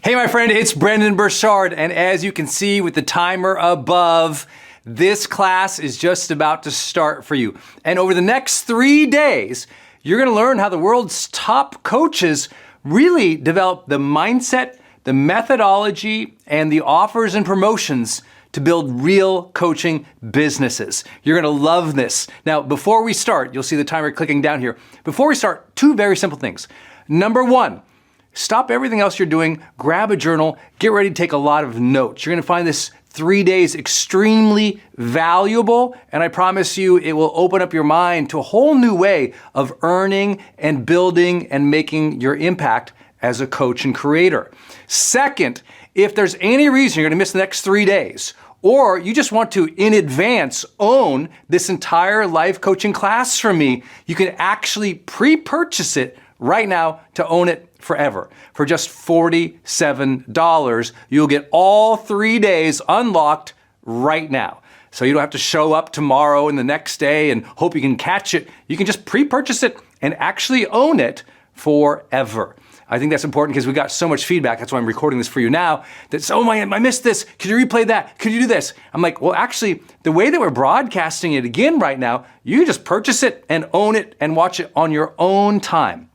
Hey, my friend, it's Brendon Burchard, and as you can see with the timer above, this class is just about to start for you. And over the next 3 days, you're gonna learn how the world's top coaches really develop the mindset, the methodology, and the offers and promotions to build real coaching businesses. You're gonna love this. Now, before we start, you'll see the timer clicking down here. Before we start, two very simple things. Number one, stop everything else you're doing, grab a journal, get ready to take a lot of notes. You're gonna find this 3 days extremely valuable, and I promise you it will open up your mind to a whole new way of earning and building and making your impact as a coach and creator. Second, if there's any reason you're gonna miss the next 3 days, or you just want to, in advance, own this entire life coaching class from me, you can actually pre-purchase it right now to own it forever. For just $47, you'll get all 3 days unlocked right now. So you don't have to show up tomorrow and the next day and hope you can catch it. You can just pre-purchase it and actually own it forever. I think that's important because we got so much feedback. That's why I'm recording this for you now. That's, oh my, I missed this. Could you replay that? Could you do this? I'm like, well, actually, the way that we're broadcasting it again right now, you can just purchase it and own it and watch it on your own time.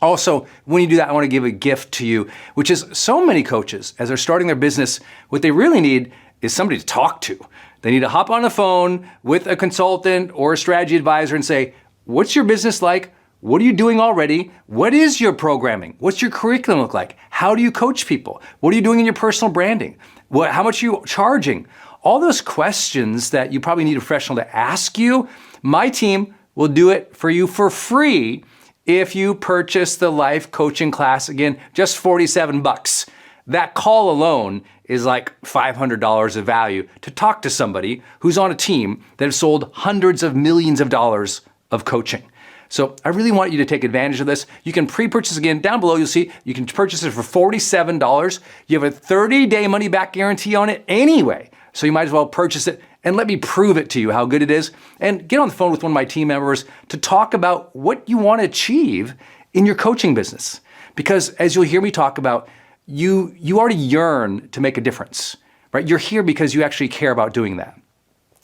Also, when you do that, I want to give a gift to you, which is so many coaches, as they're starting their business, what they really need is somebody to talk to. They need to hop on the phone with a consultant or a strategy advisor and say, what's your business like? What are you doing already? What is your programming? What's your curriculum look like? How do you coach people? What are you doing in your personal branding? How much are you charging? All those questions that you probably need a professional to ask you, my team will do it for you for free if you purchase the life coaching class. Again, just 47 bucks. That call alone is like $500 of value to talk to somebody who's on a team that has sold hundreds of millions of dollars of coaching. So I really want you to take advantage of this. You can pre-purchase again. Down below, you'll see you can purchase it for $47. You have a 30-day money-back guarantee on it anyway. So you might as well purchase it and let me prove it to you how good it is. And get on the phone with one of my team members to talk about what you want to achieve in your coaching business. Because as you'll hear me talk about, you already yearn to make a difference, right? You're here because you actually care about doing that.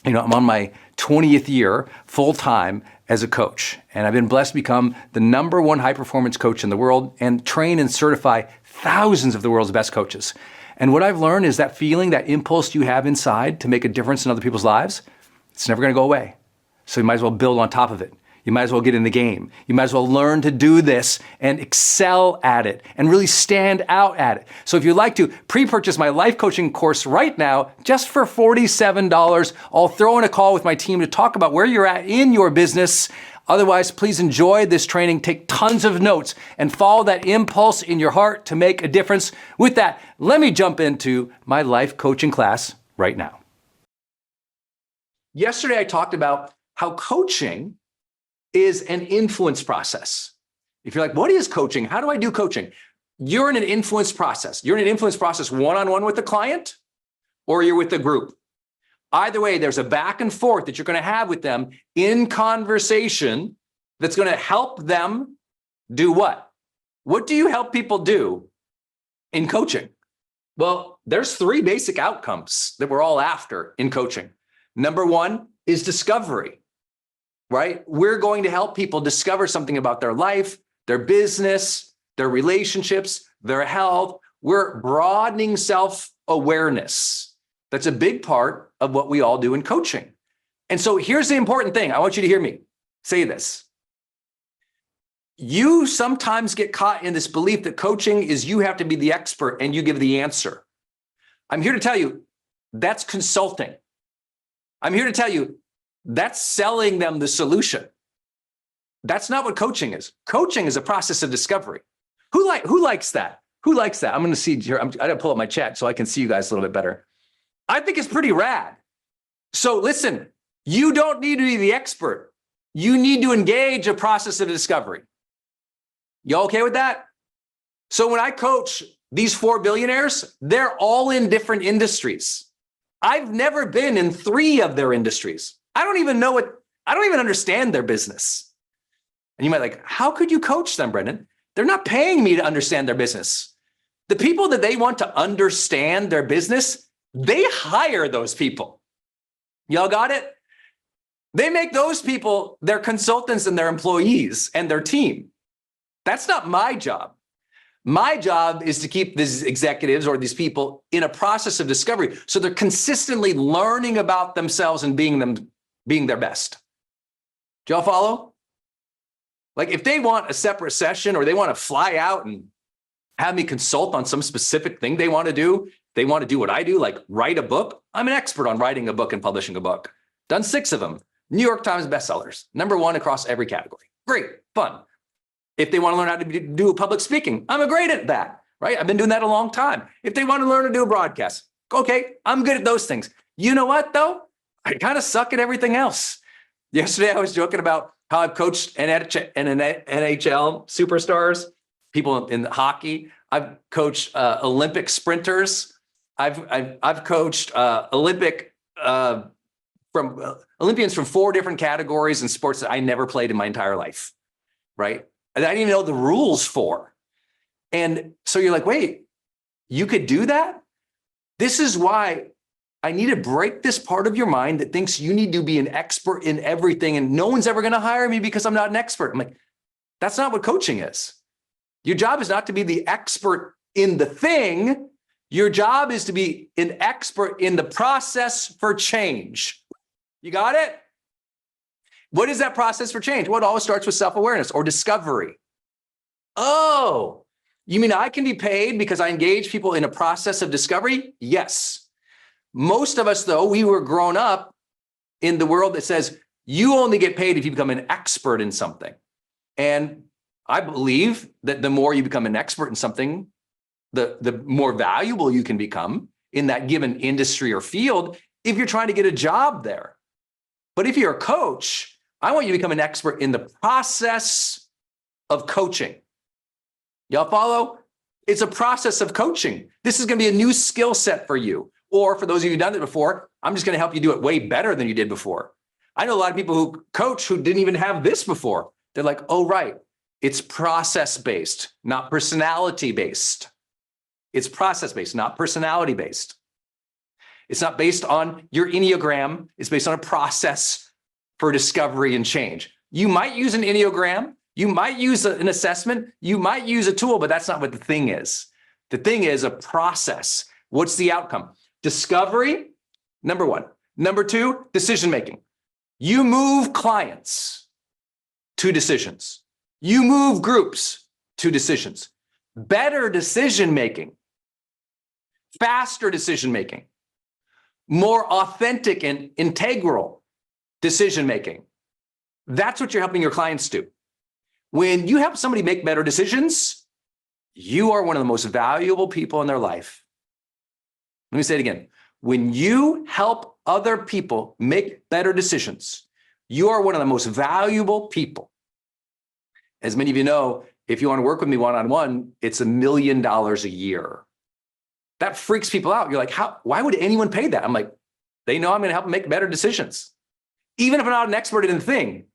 You know, I'm on my 20th year full-time as a coach, and I've been blessed to become the #1 high-performance coach in the world and train and certify thousands of the world's best coaches. And what I've learned is that feeling, that impulse you have inside to make a difference in other people's lives, it's never gonna go away. So you might as well build on top of it. You might as well get in the game. You might as well learn to do this and excel at it and really stand out at it. So if you'd like to pre-purchase my life coaching course right now, just for $47, I'll throw in a call with my team to talk about where you're at in your business. Otherwise, please enjoy this training, take tons of notes, and follow that impulse in your heart to make a difference. With that, let me jump into my life coaching class right now. Yesterday, I talked about how coaching is an influence process. If you're like, what is coaching? How do I do coaching? You're in an influence process. You're in an influence process one-on-one with the client, or you're with the group. Either way, there's a back and forth that you're going to have with them in conversation that's going to help them do what? What do you help people do in coaching? Well, there's 3 basic outcomes that we're all after in coaching. Number 1 is discovery, right? We're going to help people discover something about their life, their business, their relationships, their health. We're broadening self-awareness. That's a big part of what we all do in coaching. And so here's the important thing. I want you to hear me say this. You sometimes get caught in this belief that coaching is you have to be the expert and you give the answer. I'm here to tell you that's consulting. I'm here to tell you that's selling them the solution. That's not what coaching is. Coaching is a process of discovery. Who likes that? Who likes that? I'm going to see here. I got to pull up my chat so I can see you guys a little bit better. I think it's pretty rad. So listen, you don't need to be the expert. You need to engage a process of discovery. You okay with that? So when I coach these 4 billionaires, they're all in different industries. I've never been in 3 of their industries. I don't even understand their business. And you might be like, how could you coach them, Brendon? They're not paying me to understand their business. The people that they want to understand their business, they hire those people. Y'all got it? They make those people their consultants and their employees and their team. That's not my job. My job is to keep these executives or these people in a process of discovery, so they're consistently learning about themselves and being their best. Do y'all follow? Like if they want a separate session or they want to fly out and have me consult on some specific thing they want to do what I do, like write a book. I'm an expert on writing a book and publishing a book. Done 6 of them. New York Times bestsellers, #1 across every category. Great, fun. If they want to learn how to do public speaking, I'm great at that, right? I've been doing that a long time. If they want to learn to do a broadcast, okay, I'm good at those things. You know what though? I kind of suck at everything else. Yesterday, I was joking about how I've coached NHL superstars, people in hockey. I've coached Olympic sprinters. I've coached Olympians from 4 different categories in sports that I never played in my entire life, right? And I didn't even know the rules for. And so you're like, wait, you could do that? This is why I need to break this part of your mind that thinks you need to be an expert in everything and no one's ever going to hire me because I'm not an expert. I'm like, that's not what coaching is. Your job is not to be the expert in the thing. Your job is to be an expert in the process for change. You got it? What is that process for change? Well, it always starts with self-awareness or discovery. Oh, you mean I can be paid because I engage people in a process of discovery? Yes. Most of us, though, we were grown up in the world that says you only get paid if you become an expert in something. And I believe that the more you become an expert in something, the more valuable you can become in that given industry or field if you're trying to get a job there. But if you're a coach, I want you to become an expert in the process of coaching. Y'all follow? It's a process of coaching. This is going to be a new skill set for you. Or for those of you who've done it before, I'm just going to help you do it way better than you did before. I know a lot of people who coach who didn't even have this before. They're like, oh, right. It's process-based, not personality-based. It's process-based, not personality-based. It's not based on your Enneagram. It's based on a process for discovery and change. You might use an Enneagram. You might use an assessment. You might use a tool, but that's not what the thing is. The thing is a process. What's the outcome? Discovery, #1. #2, decision-making. You move clients to decisions. You move groups to decisions. Better decision-making, faster decision-making, more authentic and integral decision-making. That's what you're helping your clients do. When you help somebody make better decisions, you are one of the most valuable people in their life. Let me say it again. When you help other people make better decisions, you are one of the most valuable people. As many of you know, if you want to work with me one-on-one, it's $1 million a year. That freaks people out. You're like, why would anyone pay that? I'm like, they know I'm going to help them make better decisions. Even if I'm not an expert in the thing,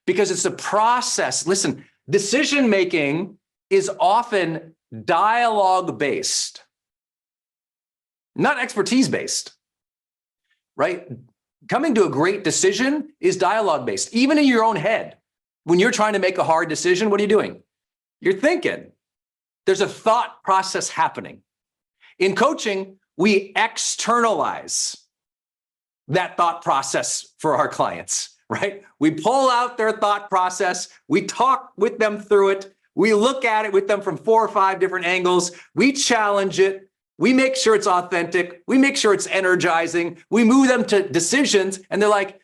because it's a process. Listen, decision-making is often dialogue-based, not expertise-based, right? Coming to a great decision is dialogue-based, even in your own head. When you're trying to make a hard decision, what are you doing? You're thinking. There's a thought process happening. In coaching, we externalize that thought process for our clients, right? We pull out their thought process. We talk with them through it. We look at it with them from 4 or 5 different angles. We challenge it. We make sure it's authentic. We make sure it's energizing. We move them to decisions, and they're like,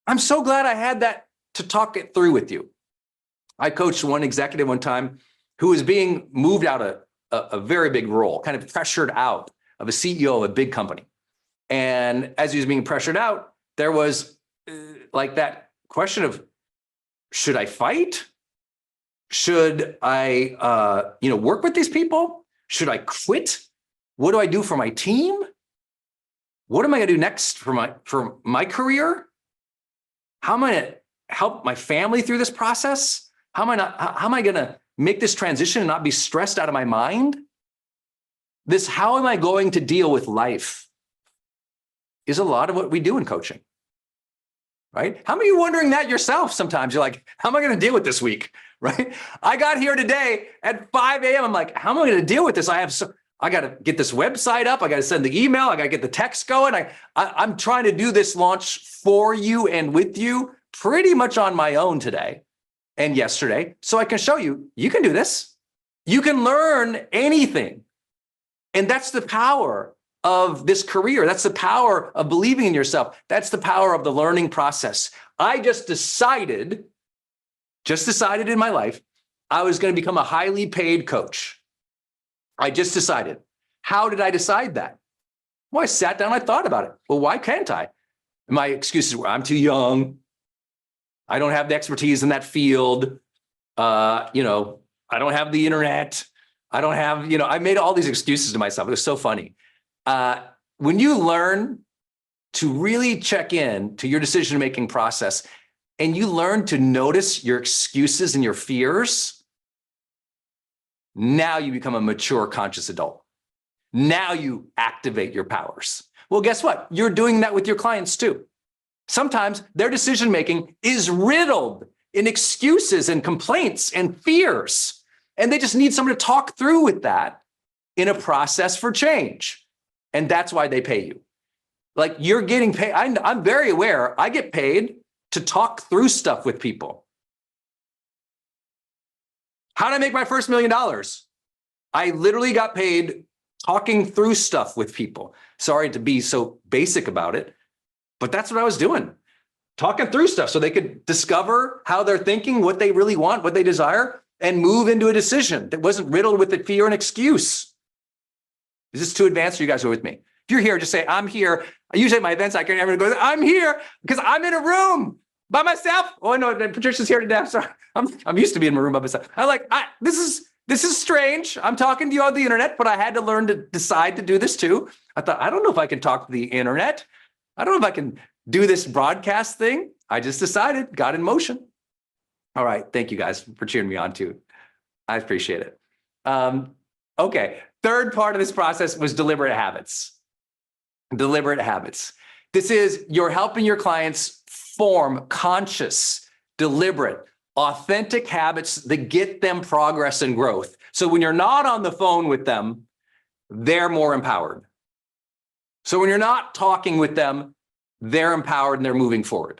I'm so glad I had that to talk it through with you. I coached one executive one time who was being moved out of a very big role, kind of pressured out of a CEO of a big company. And as he was being pressured out, there was like that question of, should I fight? Should I, work with these people? Should I quit? What do I do for my team? What am I going to do next for my career? How am I going to help my family through this process? How am I going to make this transition and not be stressed out of my mind? This how am I going to deal with life is a lot of what we do in coaching, right? How many of you wondering that yourself sometimes? You're like, how am I going to deal with this week, right? I got here today at 5 a.m. I'm like, how am I going to deal with this? I got to get this website up. I got to send the email. I got to get the text going. I'm trying to do this launch for you and with you pretty much on my own today and yesterday. So I can show you, you can do this. You can learn anything. And that's the power of this career. That's the power of believing in yourself. That's the power of the learning process. I just decided in my life, I was going to become a highly paid coach. I just decided. How did I decide that? Well, I sat down, I thought about it. Well, why can't I? My excuses were, I'm too young. I don't have the expertise in that field. I don't have the internet. I don't have, I made all these excuses to myself. It was so funny. When you learn to really check in to your decision-making process and you learn to notice your excuses and your fears, now you become a mature, conscious adult. Now you activate your powers. Well, guess what? You're doing that with your clients too. Sometimes their decision-making is riddled in excuses and complaints and fears. And they just need someone to talk through with that in a process for change. And that's why they pay you. Like you're getting paid. I'm very aware. I get paid to talk through stuff with people. How did I make my first $1 million? I literally got paid talking through stuff with people. Sorry to be so basic about it, but that's what I was doing. Talking through stuff so they could discover how they're thinking, what they really want, what they desire, and move into a decision that wasn't riddled with the fear and excuse. Is this too advanced or you guys are with me? If you're here, just say, I'm here. Usually at my events, I can never go, I'm here because I'm in a room by myself. Oh, no, Patricia's here today. I'm sorry. I'm used to being in a room by myself. This is strange. I'm talking to you on the internet, but I had to learn to decide to do this too. I thought, I don't know if I can talk to the internet. I don't know if I can do this broadcast thing. I just decided, got in motion. All right. Thank you guys for cheering me on too. I appreciate it. Okay. Third part of this process was deliberate habits. Deliberate habits. This is you're helping your clients form conscious, deliberate, authentic habits that get them progress and growth. So when you're not on the phone with them, they're more empowered. So when you're not talking with them, they're empowered and they're moving forward.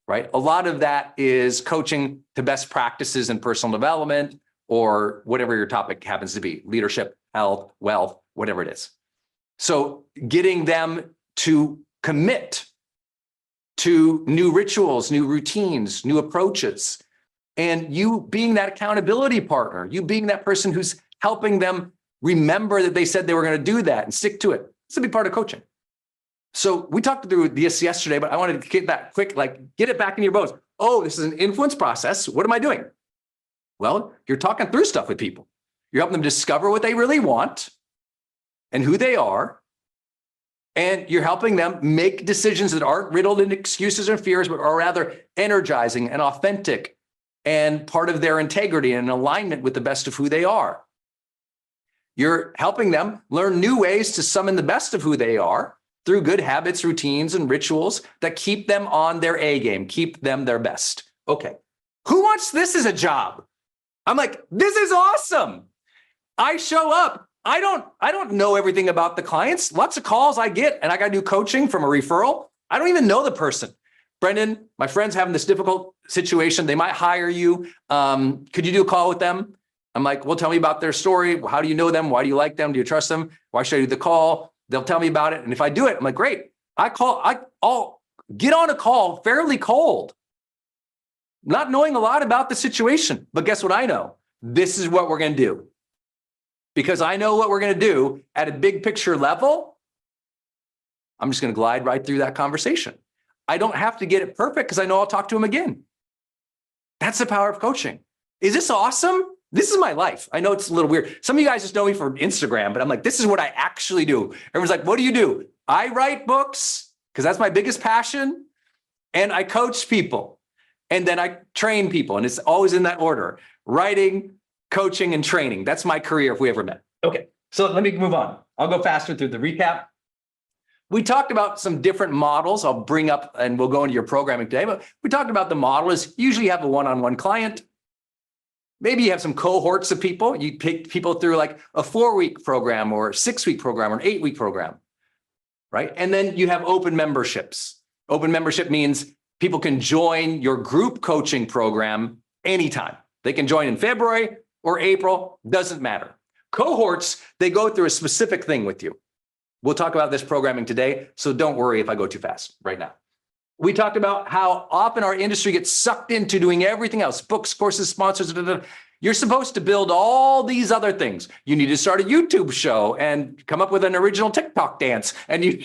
Right? A lot of that is coaching to best practices in personal development or whatever your topic happens to be, leadership, health, wealth, whatever it is. So getting them to commit to new rituals, new routines, new approaches, and you being that accountability partner, you being that person who's helping them remember that they said they were going to do that and stick to it. It's a big part of coaching. So we talked through this yesterday, but I wanted to get that quick, get it back in your bones. Oh, this is an influence process. What am I doing? Well, you're talking through stuff with people. You're helping them discover what they really want and who they are. And you're helping them make decisions that aren't riddled in excuses or fears, but are rather energizing and authentic and part of their integrity and alignment with the best of who they are. You're helping them learn new ways to summon the best of who they are through good habits, routines, and rituals that keep them on their A game, keep them their best. Okay, who wants this as a job? I'm like, this is awesome. I show up. I don't know everything about the clients. Lots of calls I get, and I got to do coaching from a referral. I don't even know the person. Brendan, my friend's having this difficult situation. They might hire you. Could you do a call with them? I'm like, well, tell me about their story. How do you know them? Why do you like them? Do you trust them? Why should I do the call? They'll tell me about it. And if I do it, I'm like, great. I'll get on a call fairly cold, not knowing a lot about the situation. But guess what I know? This is what we're going to do. Because I know what we're going to do at a big picture level. I'm just going to glide right through that conversation. I don't have to get it perfect because I know I'll talk to him again. That's the power of coaching. Is this awesome? This is my life. I know it's a little weird. Some of you guys just know me from Instagram, but I'm like, this is what I actually do. Everyone's like, what do you do? I write books because that's my biggest passion. And I coach people. And then I train people. And it's always in that order: writing, coaching, and training. That's my career if we ever met. Okay. So let me move on. I'll go faster through the recap. We talked about some different models I'll bring up and we'll go into your programming today, but we talked about the model is usually you have a one-on-one client. Maybe you have some cohorts of people. You pick people through like a 4-week program or a 6-week program or an 8-week program, right? And then you have open memberships. Open membership means people can join your group coaching program anytime. They can join in February or April, doesn't matter. Cohorts, they go through a specific thing with you. We'll talk about this programming today, so don't worry if I go too fast right now. We talked about how often our industry gets sucked into doing everything else, books, courses, sponsors, You're supposed to build all these other things. You need to start a YouTube show and come up with an original TikTok dance. And you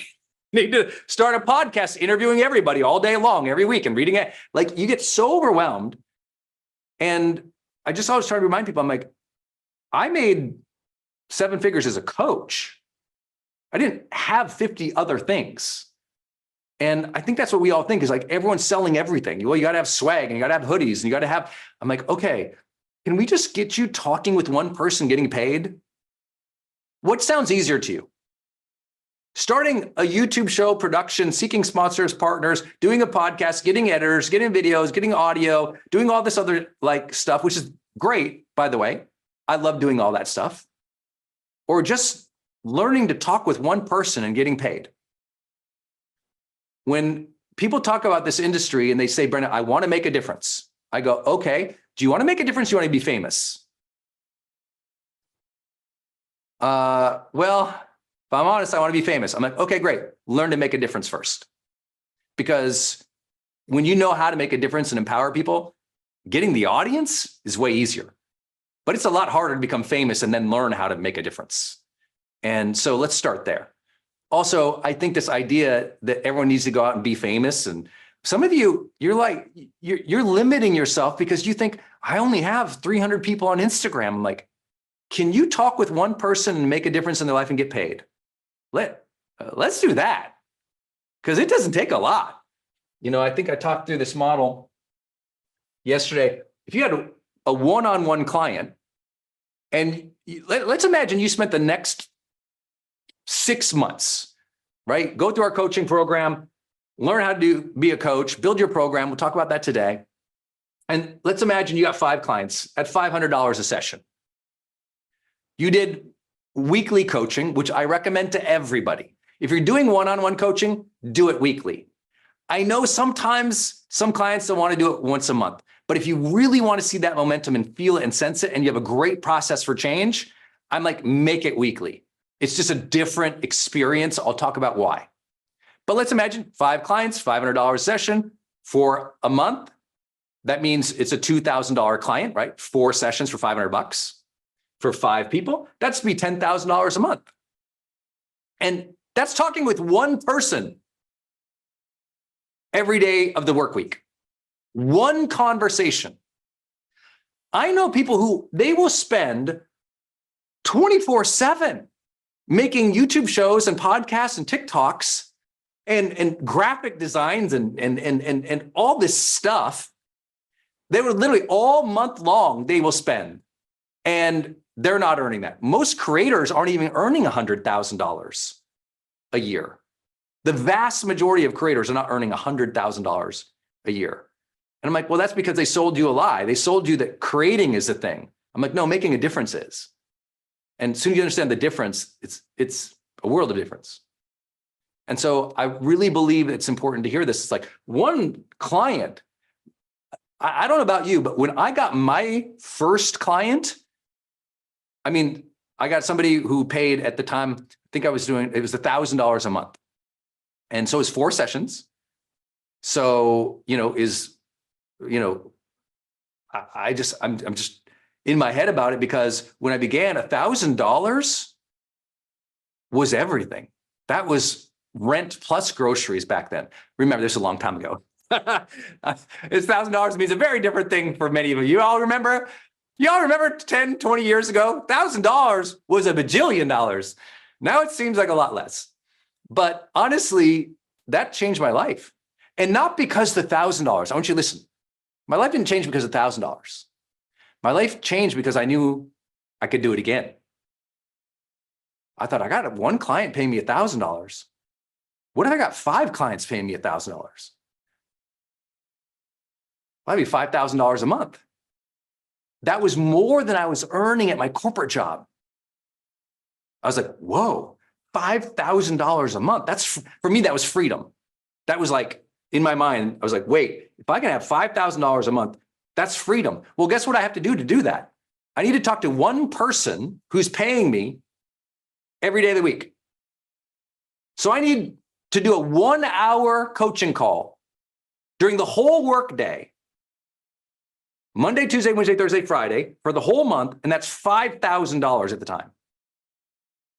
need to start a podcast interviewing everybody all day long, every week and reading it. Like you get so overwhelmed. And I just always try to remind people, I'm like, I made 7 figures as a coach. I didn't have 50 other things. And I think that's what we all think is like everyone's selling everything. Well, you got to have swag and you got to have hoodies and you got to have, I'm like, okay, can we just get you talking with one person getting paid? What sounds easier to you? Starting a YouTube show production, seeking sponsors, partners, doing a podcast, getting editors, getting videos, getting audio, doing all this other like stuff, which is great, by the way. I love doing all that stuff. Or just learning to talk with one person and getting paid. When people talk about this industry and they say, Brendan, I want to make a difference. I go, okay, do you want to make a difference? Do you want to be famous? Well, if I'm honest, I want to be famous. I'm like, okay, great. Learn to make a difference first. Because when you know how to make a difference and empower people, getting the audience is way easier. But it's a lot harder to become famous and then learn how to make a difference. And so let's start there. Also, I think this idea that everyone needs to go out and be famous, and some of you, you're limiting yourself because you think, I only have 300 people on Instagram. I'm like, can you talk with one person and make a difference in their life and get paid? Let's do that, because it doesn't take a lot. You know, I think I talked through this model yesterday. If you had a one-on-one client, and let's imagine you spent the next 6 months, right? Go through our coaching program, learn how to be a coach, build your program. We'll talk about that today. And let's imagine you got 5 clients at $500 a session. You did weekly coaching, which I recommend to everybody. If you're doing one-on-one coaching, do it weekly. I know sometimes some clients don't want to do it once a month, but if you really want to see that momentum and feel it and sense it, and you have a great process for change, I'm like, make it weekly. It's just a different experience. I'll talk about why. But let's imagine 5 clients, $500 a session for a month. That means it's a $2,000 client, right? 4 sessions for $500 for 5 people. That's be $10,000 a month. And that's talking with one person every day of the work week. One conversation. I know people who they will spend 24/7 making YouTube shows and podcasts and TikToks and graphic designs and all this stuff. They were literally all month long they will spend, and they're not earning that. Most creators aren't even earning $100,000 a year. The vast majority of creators are not earning $100,000 a year. And I'm like, well, that's because they sold you a lie. They sold you that creating is the thing. I'm like, no, making a difference is. And as soon as you understand the difference, it's a world of difference. And so I really believe it's important to hear this. It's like one client, I don't know about you, but when I got my first client, I mean, I got somebody who paid at the time, I think I was doing, it was $1,000 a month. And so it's 4 sessions. So, I'm just in my head about it, because when I began, $1,000 was everything. That was rent plus groceries back then. Remember, this is a long time ago. It's $1,000 means a very different thing for many of you. You all remember 10, 20 years ago, $1,000 was a bajillion dollars. Now it seems like a lot less. But honestly, that changed my life. And not because the $1,000. I want you to listen. My life didn't change because of $1,000. My life changed because I knew I could do it again. I thought, I got one client paying me $1,000. What if I got 5 clients paying me $1,000? That'd be $5,000 a month. That was more than I was earning at my corporate job. I was like, whoa, $5,000 a month. That's, for me, that was freedom. That was like, in my mind, I was like, wait, if I can have $5,000 a month, that's freedom. Well, guess what I have to do that? I need to talk to one person who's paying me every day of the week. So I need to do a 1-hour coaching call during the whole workday, Monday, Tuesday, Wednesday, Thursday, Friday, for the whole month, and that's $5,000 at the time.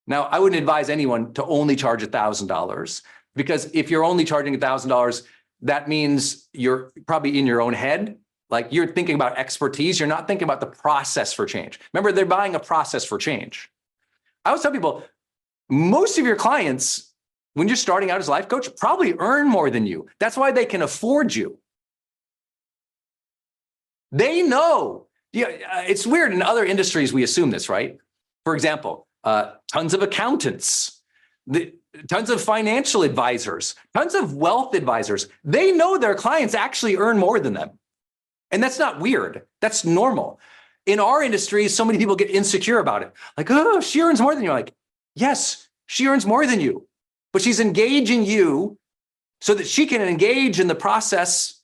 Now, I wouldn't advise anyone to only charge $1,000, because if you're only charging $1,000, that means you're probably in your own head. Like, you're thinking about expertise. You're not thinking about the process for change. Remember, they're buying a process for change. I always tell people, most of your clients, when you're starting out as a life coach, probably earn more than you. That's why they can afford you. They know. It's weird. In other industries, we assume this, right? For example, tons of accountants, tons of financial advisors, tons of wealth advisors. They know their clients actually earn more than them. And that's not weird. That's normal. In our industry, so many people get insecure about it. Like, oh, she earns more than you. Like, yes, she earns more than you, but she's engaging you so that she can engage in the process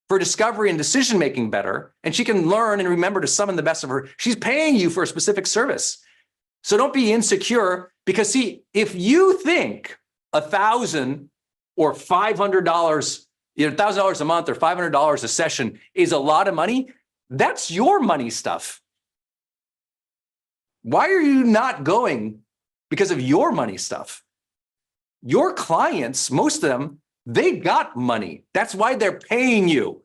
for discovery and decision-making better, and she can learn and remember to summon the best of her. She's paying you for a specific service. So don't be insecure, because see, if you think $1,000 or $500, $1,000 a month or $500 a session is a lot of money, that's your money stuff. Why are you not going because of your money stuff? Your clients, most of them, they got money. That's why they're paying you.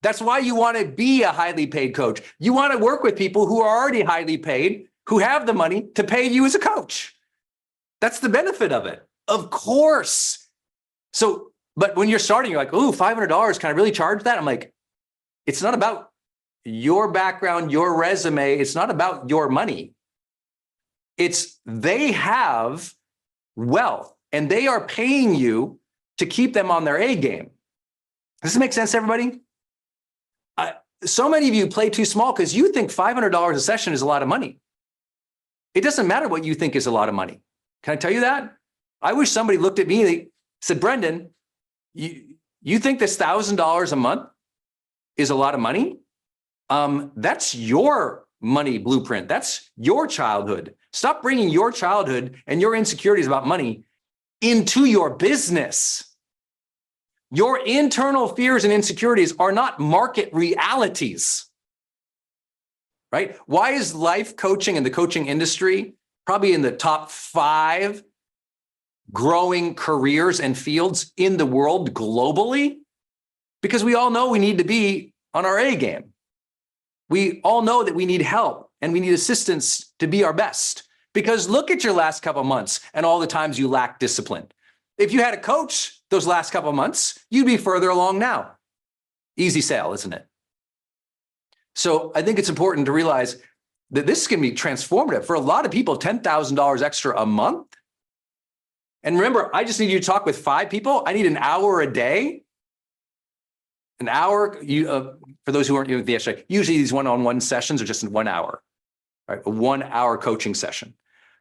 That's why you want to be a highly paid coach. You want to work with people who are already highly paid, who have the money to pay you as a coach. That's the benefit of it. Of course. So, but when you're starting, you're like, oh, $500, can I really charge that? I'm like, it's not about your background, your resume. It's not about your money. It's they have wealth and they are paying you to keep them on their A game. Does this make sense to everybody? So many of you play too small because you think $500 a session is a lot of money. It doesn't matter what you think is a lot of money. Can I tell you that? I wish somebody looked at me and they said, Brendan, you think this $1,000 a month is a lot of money? That's your money blueprint. That's your childhood. Stop bringing your childhood and your insecurities about money into your business. Your internal fears and insecurities are not market realities, right? Why is life coaching and the coaching industry probably in the top 5 growing careers and fields in the world globally? Because we all know we need to be on our A game. We all know that we need help and we need assistance to be our best. Because look at your last couple of months and all the times you lack discipline. If you had a coach those last couple of months, you'd be further along now. Easy sale, isn't it? So I think it's important to realize that this can be transformative. For a lot of people, $10,000 extra a month. And remember, I just need you to talk with 5 people. I need an hour a day. An hour, for those who aren't with the SJ, usually these one-on-one sessions are just in 1 hour, right? A 1-hour coaching session.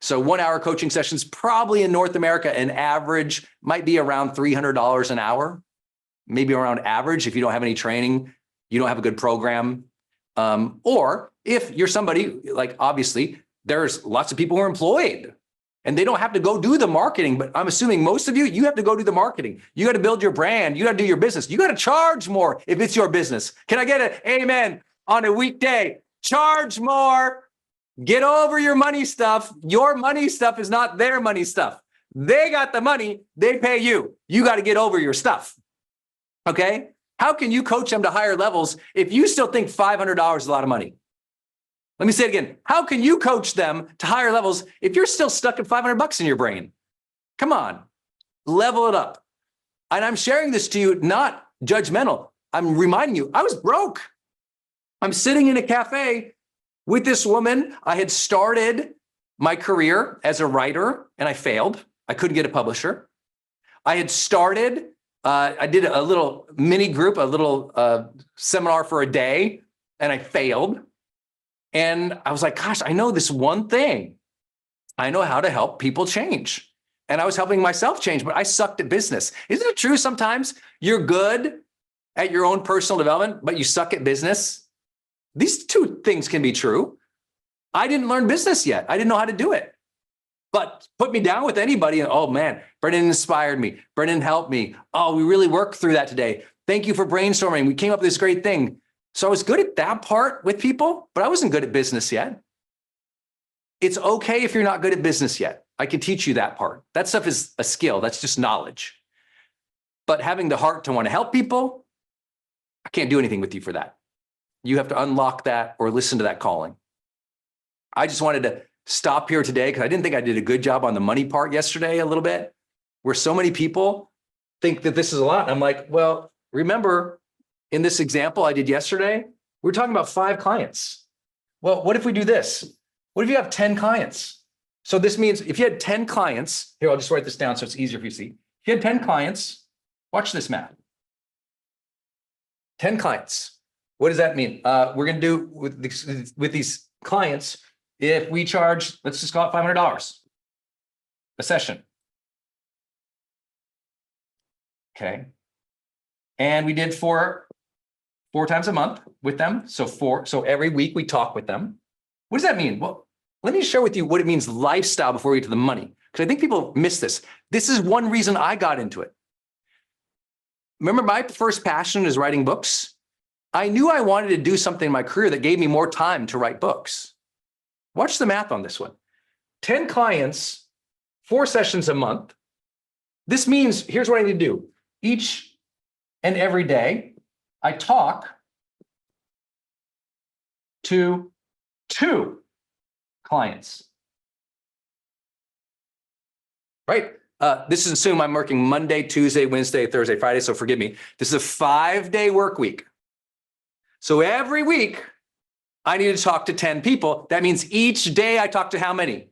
So 1-hour coaching sessions, probably in North America, an average might be around $300 an hour, maybe around average. If you don't have any training, you don't have a good program. Or if you're somebody, like, obviously there's lots of people who are employed and they don't have to go do the marketing, but I'm assuming most of you have to go do the marketing. You got to build your brand. You got to do your business. You got to charge more if it's your business. Can I get an amen on a weekday? Charge more. Get over your money stuff. Your money stuff is not their money stuff. They got the money. They pay you. You got to get over your stuff. Okay? How can you coach them to higher levels if you still think $500 is a lot of money? Let me say it again. How can you coach them to higher levels if you're still stuck at $500 in your brain? Come on, level it up. And I'm sharing this to you, not judgmental. I'm reminding you, I was broke. I'm sitting in a cafe with this woman. I had started my career as a writer and I failed. I couldn't get a publisher. I had started, I did a little mini group, a little seminar for a day, and I failed. And I was like, gosh, I know this one thing. I know how to help people change. And I was helping myself change, but I sucked at business. Isn't it true sometimes you're good at your own personal development, but you suck at business? These two things can be true. I didn't learn business yet. I didn't know how to do it. But put me down with anybody and, oh man, Brendan inspired me. Brendan helped me. Oh, we really worked through that today. Thank you for brainstorming. We came up with this great thing. So I was good at that part with people, but I wasn't good at business yet. It's okay if you're not good at business yet. I can teach you that part. That stuff is a skill. That's just knowledge. But having the heart to want to help people, I can't do anything with you for that. You have to unlock that or listen to that calling. I just wanted to stop here today because I didn't think I did a good job on the money part yesterday a little bit, where so many people think that this is a lot. And I'm like, well, remember in this example I did yesterday, we were talking about 5 clients. Well, what if we do this? What if you have 10 clients? So this means if you had 10 clients, here, I'll just write this down so it's easier for you to see. If you had 10 clients, watch this math. 10 clients. What does that mean? We're going to do with these clients, if we charge, let's just call it $500 a session. Okay. And we did four times a month with them. So every week we talk with them. What does that mean? Well, let me share with you what it means lifestyle before we get to the money, because I think people miss this. This is one reason I got into it. Remember, my first passion is writing books. I knew I wanted to do something in my career that gave me more time to write books. Watch the math on this one. 10 clients, 4 sessions a month. This means, here's what I need to do. Each and every day, I talk to 2 clients. Right? This is assume I'm working Monday, Tuesday, Wednesday, Thursday, Friday, so forgive me. This is a 5-day work week. So every week, I need to talk to 10 people. That means each day I talk to how many?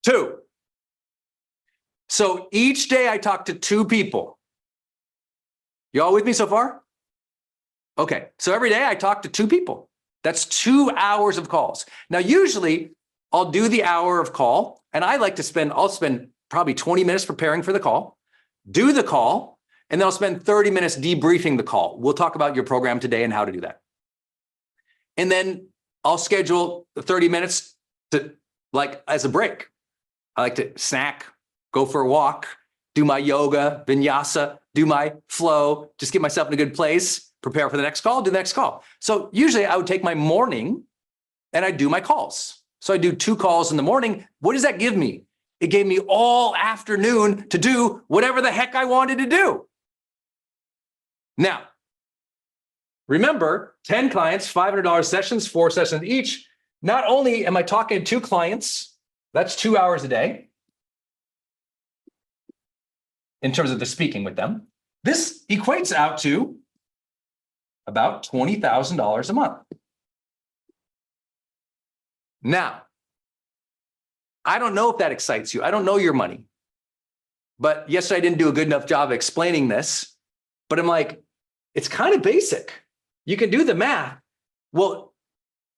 2. So each day I talk to 2 people. You all with me so far? Okay, so every day I talk to 2 people. That's 2 hours of calls. Now, usually I'll do the hour of call, and I like to I'll spend probably 20 minutes preparing for the call, do the call, and then I'll spend 30 minutes debriefing the call. We'll talk about your program today and how to do that. And then I'll schedule the 30 minutes to, like, as a break. I like to snack, go for a walk, do my yoga, vinyasa, do my flow, just get myself in a good place, prepare for the next call, do the next call. So usually I would take my morning and I do my calls. So I do 2 calls in the morning. What does that give me? It gave me all afternoon to do whatever the heck I wanted to do. Now, remember, 10 clients, $500 sessions, 4 sessions each. Not only am I talking to 2 clients, that's 2 hours a day in terms of the speaking with them. This equates out to about $20,000 a month. Now, I don't know if that excites you. I don't know your money. But yesterday I didn't do a good enough job of explaining this, but I'm like, it's kind of basic. You can do the math. Well,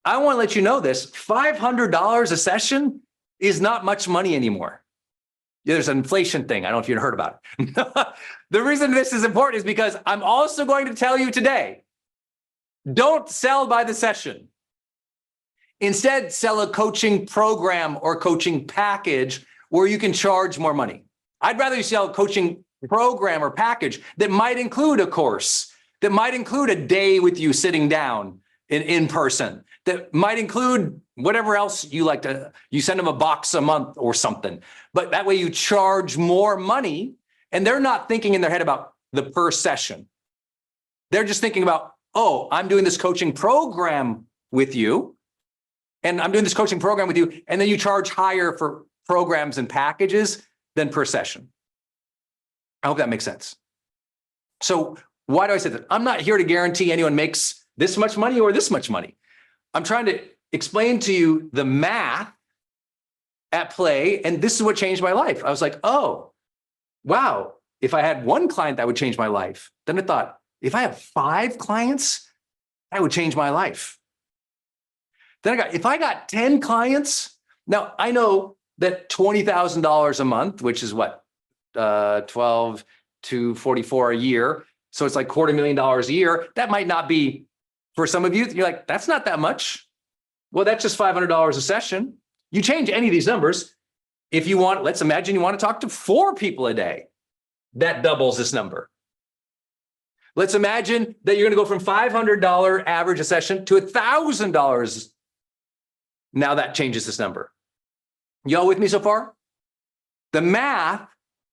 I want to let you know this, $500 a session is not much money anymore. There's an inflation thing. I don't know if you've heard about it. The reason this is important is because I'm also going to tell you today, don't sell by the session. Instead, sell a coaching program or coaching package where you can charge more money. I'd rather you sell a coaching program or package that might include a course, that might include a day with you sitting down in person, that might include whatever else you like to, you send them a box a month or something. But that way you charge more money and they're not thinking in their head about the per session. They're just thinking about, oh, I'm doing this coaching program with you. And I'm doing this coaching program with you, and then you charge higher for programs and packages than per session. I hope that makes sense. So why do I say that? I'm not here to guarantee anyone makes this much money or this much money. I'm trying to explain to you the math at play. And this is what changed my life. I was like, oh, wow. If I had one client, that would change my life. Then I thought, if I have 5 clients, that would change my life. Then if I got 10 clients, now I know that $20,000 a month, which is what, 12 to 44 a year. So it's like $250,000 a year. That might not be for some of you. You're like, that's not that much. Well, that's just $500 a session. You change any of these numbers. If you want, let's imagine you want to talk to 4 people a day. That doubles this number. Let's imagine that you're going to go from $500 average a session to $1,000. Now that changes this number. Y'all with me so far? The math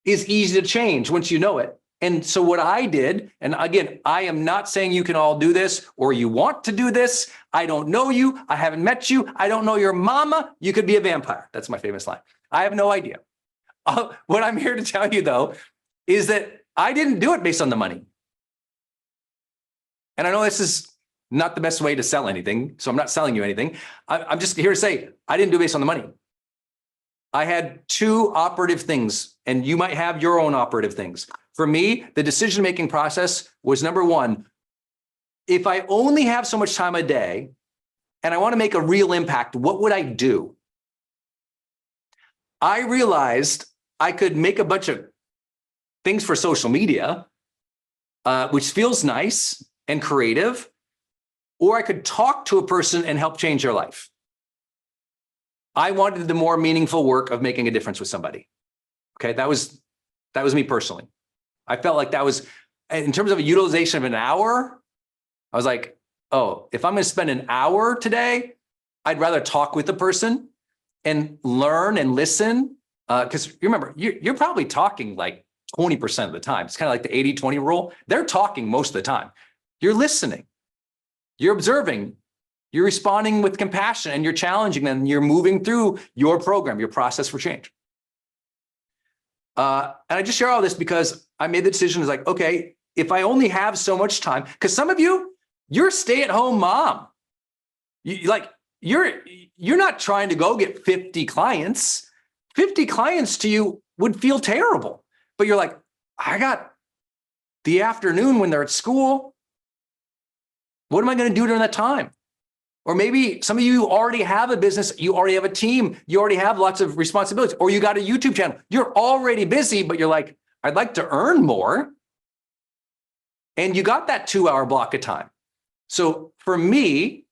is easy to change once you know it. And so what I did, and again, I am not saying you can all do this or you want to do this. I don't know you. I haven't met you. I don't know your mama. You could be a vampire. That's my famous line. I have no idea. What I'm here to tell you, though, is that I didn't do it based on the money. And I know this is not the best way to sell anything, so I'm not selling you anything. I'm just here to say I didn't do it based on the money. I had 2 operative things, and you might have your own operative things. For me, the decision-making process was number 1, if I only have so much time a day and I want to make a real impact, what would I do? I realized I could make a bunch of things for social media, which feels nice and creative, or I could talk to a person and help change their life. I wanted the more meaningful work of making a difference with somebody. Okay, that was me personally. I felt like that was, in terms of a utilization of an hour, I was like, oh, if I'm going to spend an hour today, I'd rather talk with the person and learn and listen. Because remember, you're probably talking like 20% of the time. It's kind of like the 80-20 rule. They're talking most of the time. You're listening, you're observing, you're responding with compassion, and you're challenging them. You're moving through your program, your process for change. And I just share all this because I made the decision. It's like, okay, if I only have so much time, because some of you, you're stay-at-home mom. You're not trying to go get 50 clients. 50 clients to you would feel terrible. But you're like, I got the afternoon when they're at school. What am I going to do during that time? Or maybe some of you already have a business, you already have a team, you already have lots of responsibilities, or you got a YouTube channel. You're already busy, but you're like, I'd like to earn more. And you got that 2-hour block of time. So for me,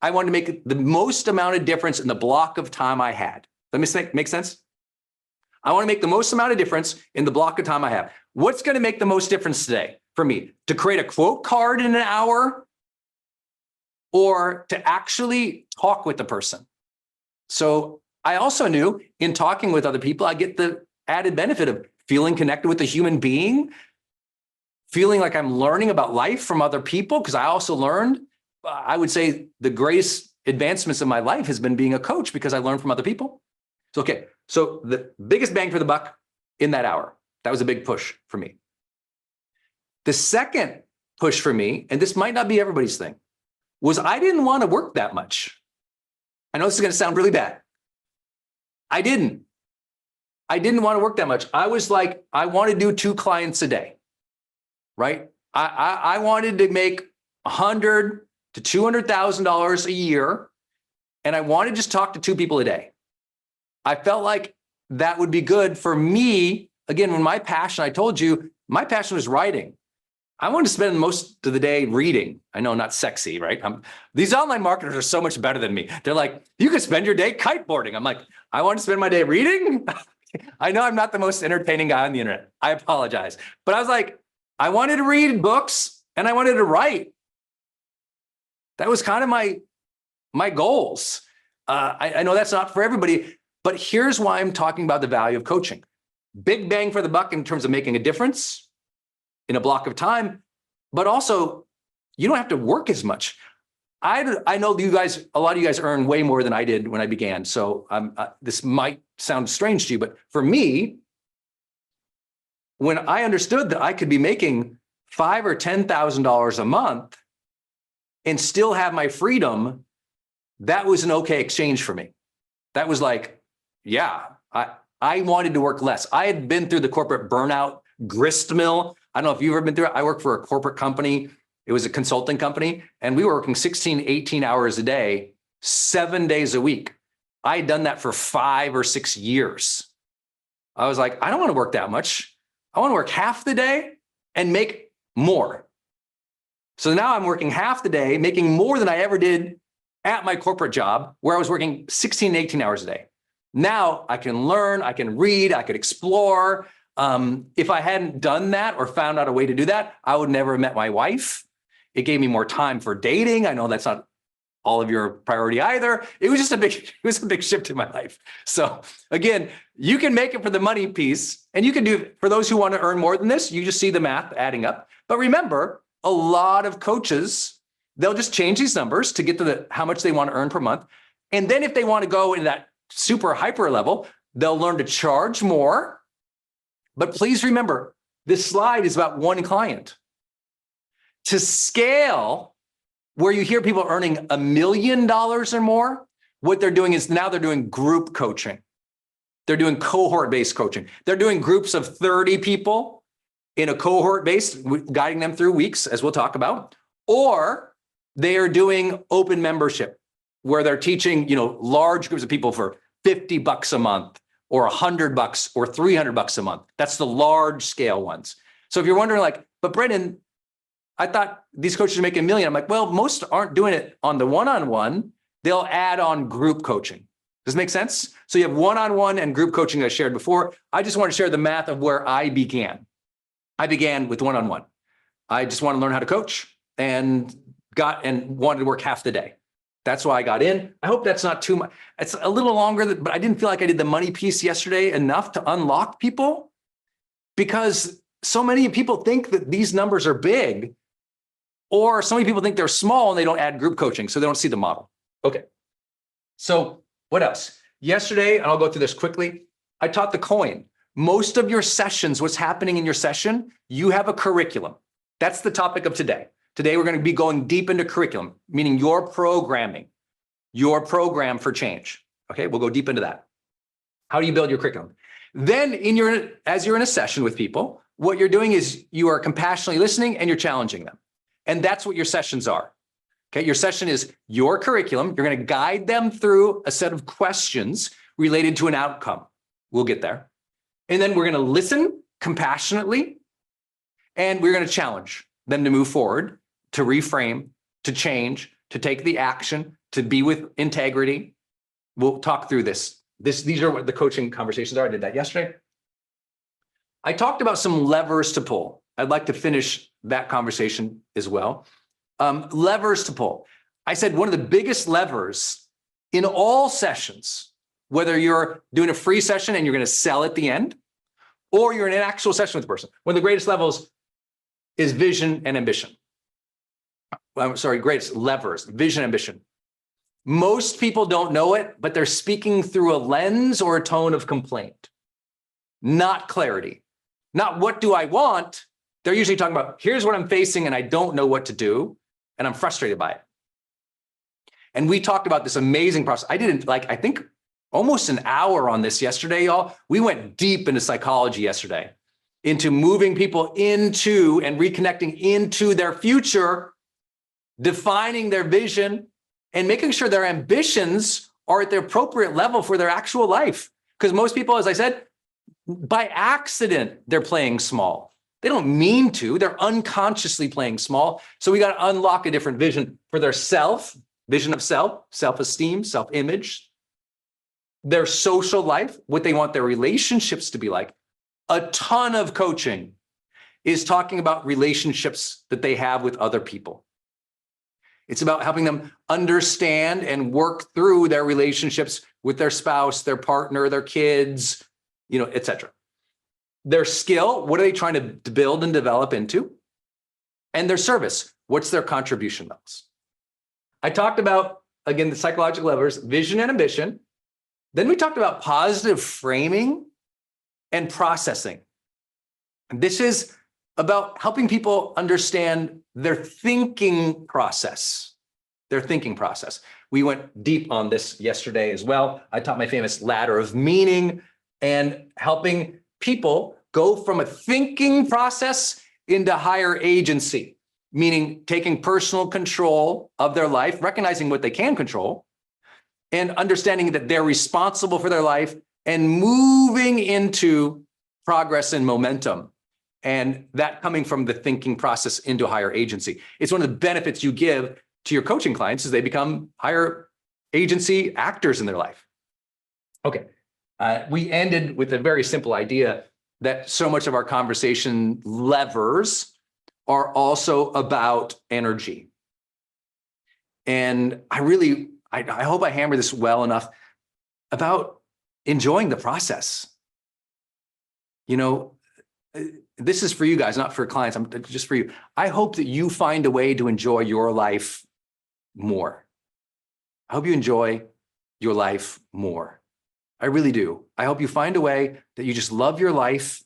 I wanted to make the most amount of difference in the block of time I had. Let me make sense? I want to make the most amount of difference in the block of time I have. What's going to make the most difference today for me? To create a quote card in an hour, or to actually talk with the person? So I also knew in talking with other people, I get the added benefit of feeling connected with a human being, feeling like I'm learning about life from other people, because I also learned, I would say the greatest advancements of my life has been being a coach because I learned from other people. So, okay, so the biggest bang for the buck in that hour, that was a big push for me. The second push for me, and this might not be everybody's thing, was I didn't want to work that much. I know this is going to sound really bad. I didn't want to work that much. I was like, I want to do 2 clients a day, right? I wanted to make $100,000 to $200,000 a year, and I wanted to just talk to 2 people a day. I felt like that would be good for me. Again, when my passion, I told you, my passion was writing. I want to spend most of the day reading. I know, not sexy, right? These online marketers are so much better than me. They're like, you could spend your day kiteboarding. I'm like, I want to spend my day reading. I know I'm not the most entertaining guy on the internet. I apologize. But I was like, I wanted to read books and I wanted to write. That was kind of my goals. I know that's not for everybody, but here's why I'm talking about the value of coaching. Big bang for the buck in terms of making a difference in a block of time, but also you don't have to work as much. I know you guys, a lot of you guys earn way more than I did when I began. So this might sound strange to you, but for me, when I understood that I could be making $5,000 or $10,000 a month and still have my freedom, that was an okay exchange for me. That was like, Yeah, I wanted to work less. I had been through the corporate burnout grist mill. I don't know if you've ever been through it. I worked for a corporate company. It was a consulting company, and we were working 16, 18 hours a day, 7 days a week. I had done that for 5 or 6 years. I was like, I don't want to work that much. I want to work half the day and make more. So now I'm working half the day, making more than I ever did at my corporate job, where I was working 16, 18 hours a day. Now I can learn, I can read, I could explore. If I hadn't done that or found out a way to do that, I would never have met my wife. It gave me more time for dating. I know that's not all of your priority either. It was just it was a big shift in my life. So again, you can make it for the money piece, and you can do, for those who want to earn more than this, you just see the math adding up. But remember, a lot of coaches, they'll just change these numbers to get to how much they want to earn per month. And then if they want to go in that super hyper level, they'll learn to charge more. But please remember, this slide is about one client. To scale, where you hear people earning $1 million or more, what they're doing is now they're doing group coaching. They're doing cohort-based coaching. They're doing groups of 30 people in a cohort-based, guiding them through weeks, as we'll talk about, or they are doing open membership, where they're teaching, large groups of people for $50 a month, or $100 or $300 a month. That's the large scale ones. So if you're wondering, like, but Brendan, I thought these coaches are making $1 million. I'm like, well, most aren't doing it on the one-on-one. They'll add on group coaching. Does it make sense? So you have one-on-one and group coaching I shared before. I just want to share the math of where I began. I began with one-on-one. I just want to learn how to coach and wanted to work half the day. That's why I got in. I hope that's not too much. It's a little longer, but I didn't feel like I did the money piece yesterday enough to unlock people, because so many people think that these numbers are big, or so many people think they're small and they don't add group coaching, so they don't see the model. Okay. So what else? Yesterday, and I'll go through this quickly, I taught the coin. Most of your sessions, what's happening in your session, you have a curriculum. That's the topic of today. Today, we're going to be going deep into curriculum, meaning your programming, your program for change. Okay, we'll go deep into that. How do you build your curriculum? Then as you're in a session with people, what you're doing is you are compassionately listening and you're challenging them. And that's what your sessions are. Okay, your session is your curriculum. You're going to guide them through a set of questions related to an outcome. We'll get there. And then we're going to listen compassionately, and we're going to challenge them to move forward, to reframe, to change, to take the action, to be with integrity. We'll talk through this. These are what the coaching conversations are. I did that yesterday. I talked about some levers to pull. I'd like to finish that conversation as well. Levers to pull. I said one of the biggest levers in all sessions, whether you're doing a free session and you're going to sell at the end, or you're in an actual session with the person, one of the greatest levels is vision and ambition. I'm sorry, greatest levers, vision, ambition. Most people don't know it, but they're speaking through a lens or a tone of complaint, not clarity. Not what do I want? They're usually talking about, here's what I'm facing and I don't know what to do, and I'm frustrated by it. And we talked about this amazing process. I did I think almost an hour on this yesterday, y'all. We went deep into psychology yesterday, into moving people into and reconnecting into their future, defining their vision, and making sure their ambitions are at the appropriate level for their actual life. Because most people, as I said, by accident, they're playing small. They don't mean to, they're unconsciously playing small. So we got to unlock a different vision for their vision of self, self-esteem, self-image, their social life, what they want their relationships to be like. A ton of coaching is talking about relationships that they have with other people. It's about helping them understand and work through their relationships with their spouse, their partner, their kids, et cetera. Their skill, what are they trying to build and develop into? And their service, what's their contribution levels? I talked about, again, the psychological levers, vision and ambition. Then we talked about positive framing and processing. And this is about helping people understand their thinking process. We went deep on this yesterday as well. I taught my famous ladder of meaning and helping people go from a thinking process into higher agency, meaning taking personal control of their life, recognizing what they can control, and understanding that they're responsible for their life and moving into progress and momentum. And that coming from the thinking process into higher agency. It's one of the benefits you give to your coaching clients is they become higher agency actors in their life. Okay, we ended with a very simple idea that so much of our conversation levers are also about energy. And I hope I hammer this well enough about enjoying the process. You know, this is for you guys, not for clients. I'm just for you. I hope that you find a way to enjoy your life more. I hope you enjoy your life more. I really do. I hope you find a way that you just love your life,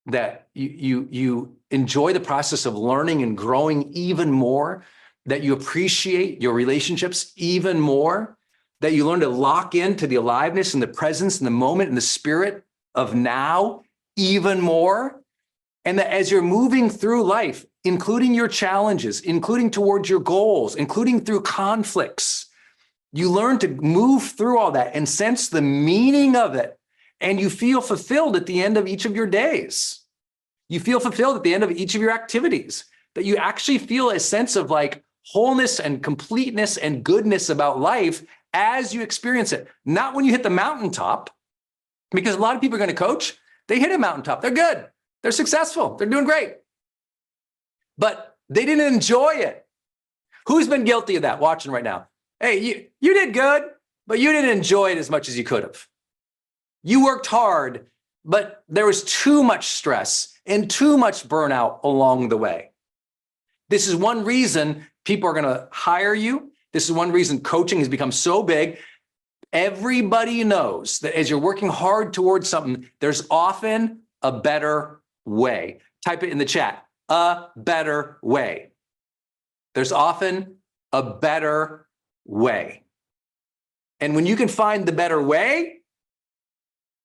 that you enjoy the process of learning and growing even more, that you appreciate your relationships even more, that you learn to lock into the aliveness and the presence and the moment and the spirit of now even more. And that as you're moving through life, including your challenges, including towards your goals, including through conflicts, you learn to move through all that and sense the meaning of it. And you feel fulfilled at the end of each of your days. You feel fulfilled at the end of each of your activities, that you actually feel a sense of like wholeness and completeness and goodness about life as you experience it. Not when you hit the mountaintop, because a lot of people are going to coach, they hit a mountaintop, they're good, they're successful, they're doing great, but they didn't enjoy it. Who's been guilty of that watching right now? Hey, you did good, but you didn't enjoy it as much as you could have. You worked hard, but there was too much stress and too much burnout along the way. This is one reason people are going to hire you. This is one reason coaching has become so big. Everybody knows that as you're working hard towards something, there's often a better way. Type it in the chat, a better way. There's often a better way. And when you can find the better way,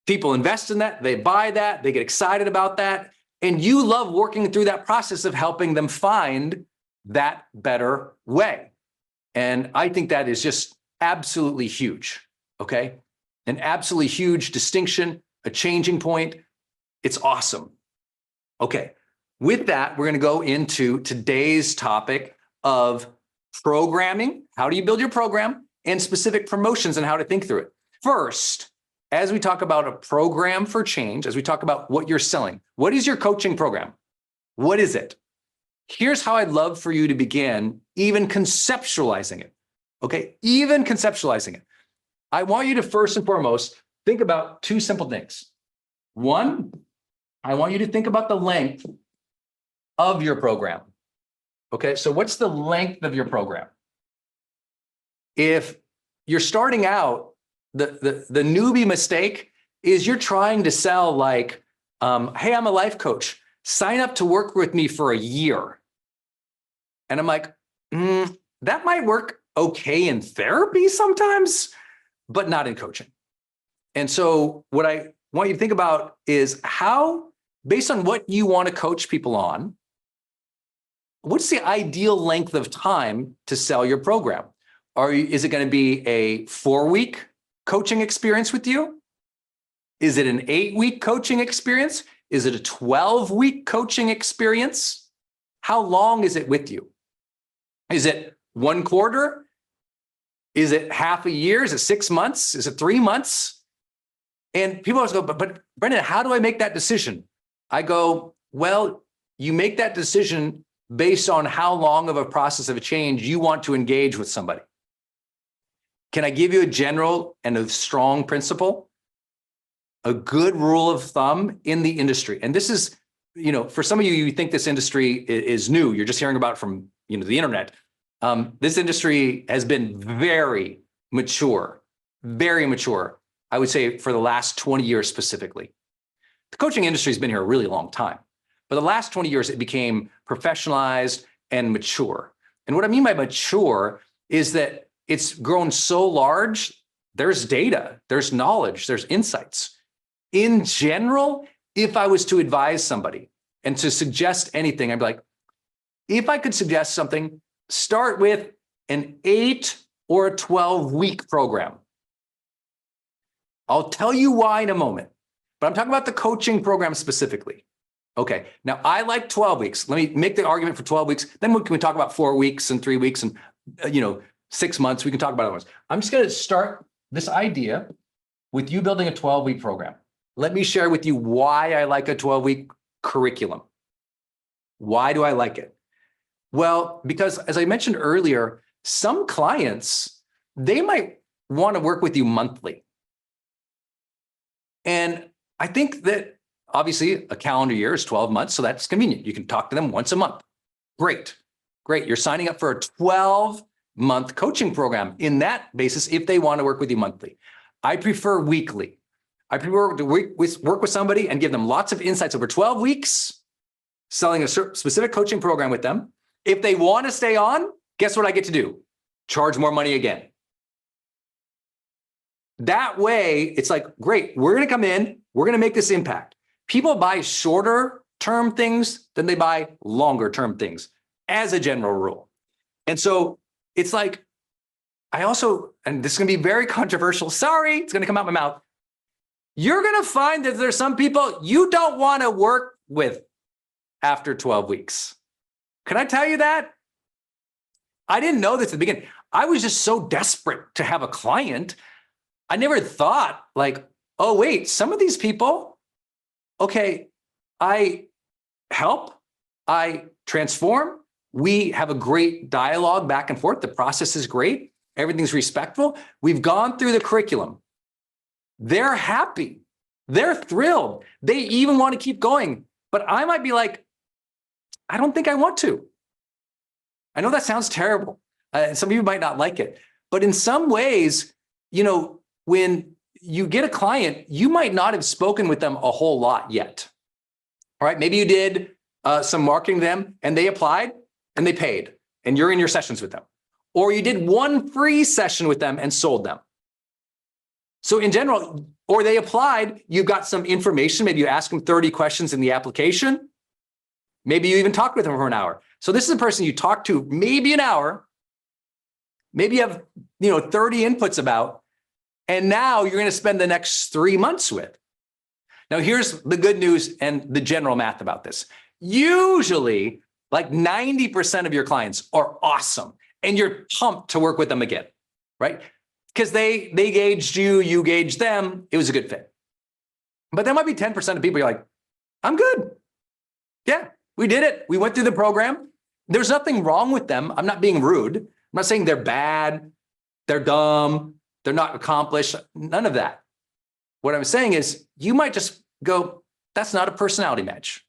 people invest in that, they buy that, they get excited about that, and you love working through that process of helping them find that better way. And I think that is just absolutely huge, okay? An absolutely huge distinction, a changing point. It's awesome. Okay, with that, we're gonna go into today's topic of programming. How do you build your program? And specific promotions and how to think through it. First, as we talk about a program for change, as we talk about what you're selling, what is your coaching program? What is it? Here's how I'd love for you to begin even conceptualizing it, okay? Even conceptualizing it. I want you to first and foremost think about two simple things. One, I want you to think about the length of your program, okay? So what's the length of your program? If you're starting out, the newbie mistake is you're trying to sell like, hey, I'm a life coach. Sign up to work with me for a year. And I'm like, that might work okay in therapy sometimes, but not in coaching. And so what I want you to think about is how, based on what you want to coach people on, what's the ideal length of time to sell your program? Is it going to be a 4-week coaching experience with you? Is it an 8-week coaching experience? Is it a 12-week coaching experience? How long is it with you? Is it 1 quarter? Is it half a year? Is it 6 months? Is it 3 months? And people always go, but Brendan, how do I make that decision? I go, well, you make that decision based on how long of a process of a change you want to engage with somebody. Can I give you a general and a strong principle? A good rule of thumb in the industry. And this is, for some of you, you think this industry is new. You're just hearing about it from, the internet. This industry has been very mature, I would say for the last 20 years specifically. The coaching industry has been here a really long time, but the last 20 years, it became professionalized and mature. And what I mean by mature is that it's grown so large, there's data, there's knowledge, there's insights. In general, if I was to advise somebody and to suggest anything, I'd be like, if I could suggest something, start with an 8 or a 12-week program. I'll tell you why in a moment, but I'm talking about the coaching program specifically. Okay, now I like 12 weeks. Let me make the argument for 12 weeks. Then we can talk about 4 weeks and 3 weeks and 6 months. We can talk about other ones. I'm just going to start this idea with you building a 12-week program. Let me share with you why I like a 12-week curriculum. Why do I like it? Well, because as I mentioned earlier, some clients, they might want to work with you monthly. And I think that obviously a calendar year is 12 months, so that's convenient. You can talk to them once a month. Great. You're signing up for a 12-month coaching program in that basis if they want to work with you monthly. I prefer weekly. I prefer to work with somebody and give them lots of insights over 12 weeks, selling a specific coaching program with them. If they want to stay on, guess what I get to do? Charge more money again. That way, it's like, great, we're going to come in, we're going to make this impact. People buy shorter term things than they buy longer term things as a general rule. And so it's like, I also, and this is going to be very controversial, sorry, it's going to come out my mouth. You're going to find that there's some people you don't want to work with after 12 weeks. Can I tell you that? I didn't know this at the beginning. I was just so desperate to have a client. I never thought like, oh, wait, some of these people, okay, I help, I transform. We have a great dialogue back and forth. The process is great. Everything's respectful. We've gone through the curriculum. They're happy. They're thrilled. They even want to keep going. But I might be like, I don't think I want to. I know that sounds terrible. Some of you might not like it. But in some ways, when you get a client, you might not have spoken with them a whole lot yet. All right, maybe you did some marketing to them and they applied and they paid and you're in your sessions with them. Or you did one free session with them and sold them. So in general, or they applied, you got some information, maybe you asked them 30 questions in the application. Maybe you even talked with them for an hour. So this is a person you talked to maybe an hour, maybe you have 30 inputs about, and now you're going to spend the next 3 months with. Now, here's the good news and the general math about this. Usually, like 90% of your clients are awesome, and you're pumped to work with them again, right? Because they gauged you, you gauged them, it was a good fit. But there might be 10% of people you're like, I'm good. Yeah, we did it. We went through the program. There's nothing wrong with them. I'm not being rude. I'm not saying they're bad, they're dumb, they're not accomplished, none of that. What I'm saying is you might just go, that's not a personality match.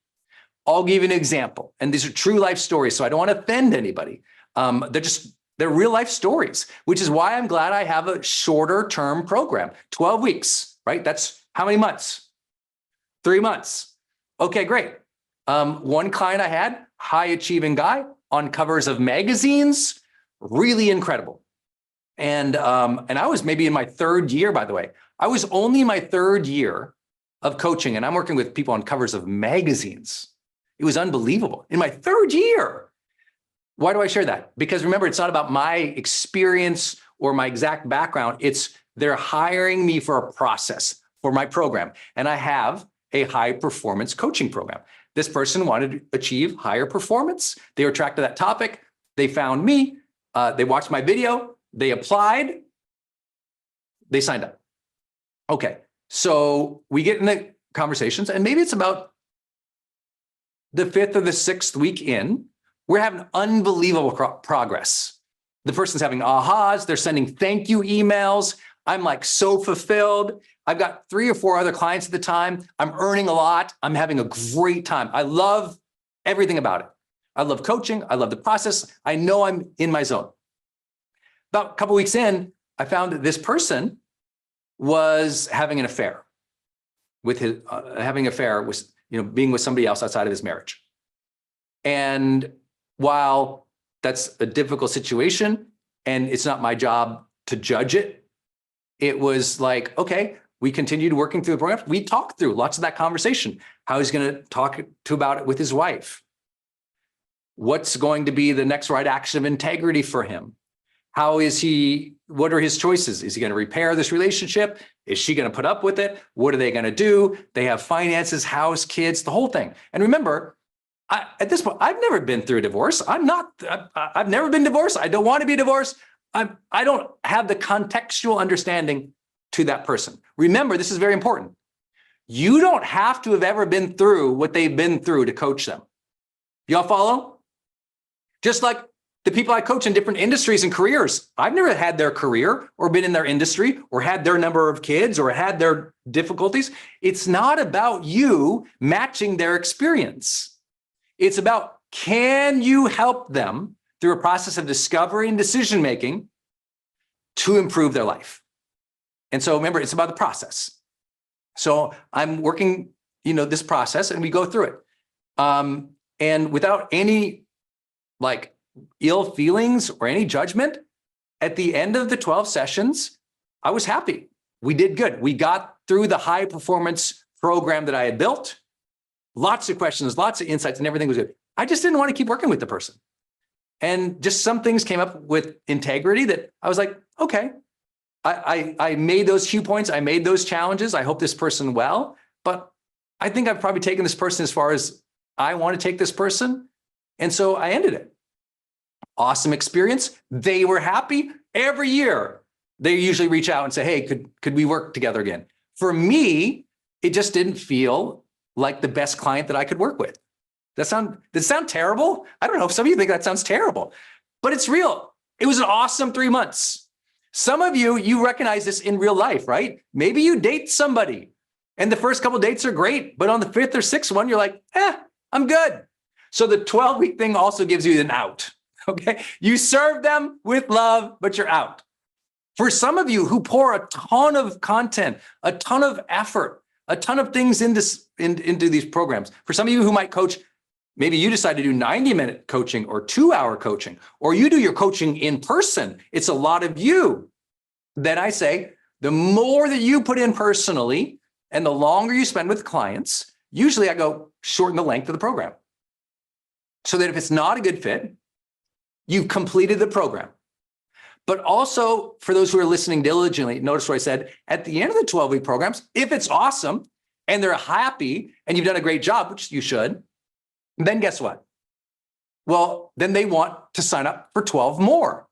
I'll give you an example. And these are true life stories, so I don't want to offend anybody. They're real life stories, which is why I'm glad I have a shorter term program, 12 weeks, right? That's how many months? 3 months. Okay, great. One client I had, high achieving guy on covers of magazines, really incredible. And I was maybe in my 3rd year, by the way. I was only in my 3rd year of coaching, and I'm working with people on covers of magazines. It was unbelievable. In my 3rd year. Why do I share that? Because remember, it's not about my experience or my exact background. It's they're hiring me for a process for my program. And I have a high performance coaching program. This person wanted to achieve higher performance. They were attracted to that topic. They found me. They watched my video. They applied. They signed up. Okay. So we get in the conversations, and maybe it's about the 5th or the 6th week in. We're having unbelievable progress. The person's having ahas. They're sending thank you emails. I'm like so fulfilled. I've got 3 or 4 other clients at the time. I'm earning a lot. I'm having a great time. I love everything about it. I love coaching. I love the process. I know I'm in my zone. About a couple of weeks in, I found that this person was having an affair with being with somebody else outside of his marriage. And while that's a difficult situation, and it's not my job to judge it. It was like, okay, we continued working through the program. We talked through lots of that conversation, how he's going to talk to about it with his wife. What's going to be the next right action of integrity for him? How is he, what are his choices? Is he going to repair this relationship? Is she going to put up with it? What are they going to do? They have finances, house, kids, the whole thing. And remember, at this point, I've never been through a divorce. I've never been divorced. I don't want to be divorced. I don't have the contextual understanding to that person. Remember, this is very important. You don't have to have ever been through what they've been through to coach them. Y'all follow? Just like the people I coach in different industries and careers, I've never had their career or been in their industry or had their number of kids or had their difficulties. It's not about you matching their experience. It's about, can you help them through a process of discovery and decision-making to improve their life? And so remember, it's about the process. So I'm working, this process, and we go through it. And without any like ill feelings or any judgment, at the end of the 12 sessions, I was happy. We did good. We got through the high performance program that I had built. Lots of questions, lots of insights, and everything was good. I just didn't want to keep working with the person. And just some things came up with integrity that I was like, okay, I made those cue points. I made those challenges. I hope this person well, but I think I've probably taken this person as far as I want to take this person. And so I ended it. Awesome experience. They were happy. Every year, they usually reach out and say, hey, could we work together again? For me, it just didn't feel like the best client that I could work with. Does it sound terrible? I don't know if some of you think that sounds terrible, but it's real. It was an awesome 3 months. Some of you recognize this in real life, right? Maybe you date somebody and the first couple of dates are great, but on the 5th or 6th one, you're like, I'm good. So the 12-week thing also gives you an out, okay? You serve them with love, but you're out. For some of you who pour a ton of content, a ton of effort, a ton of things into these programs, for some of you who might coach, maybe you decide to do 90-minute coaching or 2-hour coaching, or you do your coaching in person. It's a lot of you. Then I say, the more that you put in personally and the longer you spend with clients, usually I go shorten the length of the program. So that if it's not a good fit, you've completed the program. But also for those who are listening diligently, notice what I said, at the end of the 12-week programs, if it's awesome and they're happy and you've done a great job, which you should, then guess what? Well, then they want to sign up for 12 more,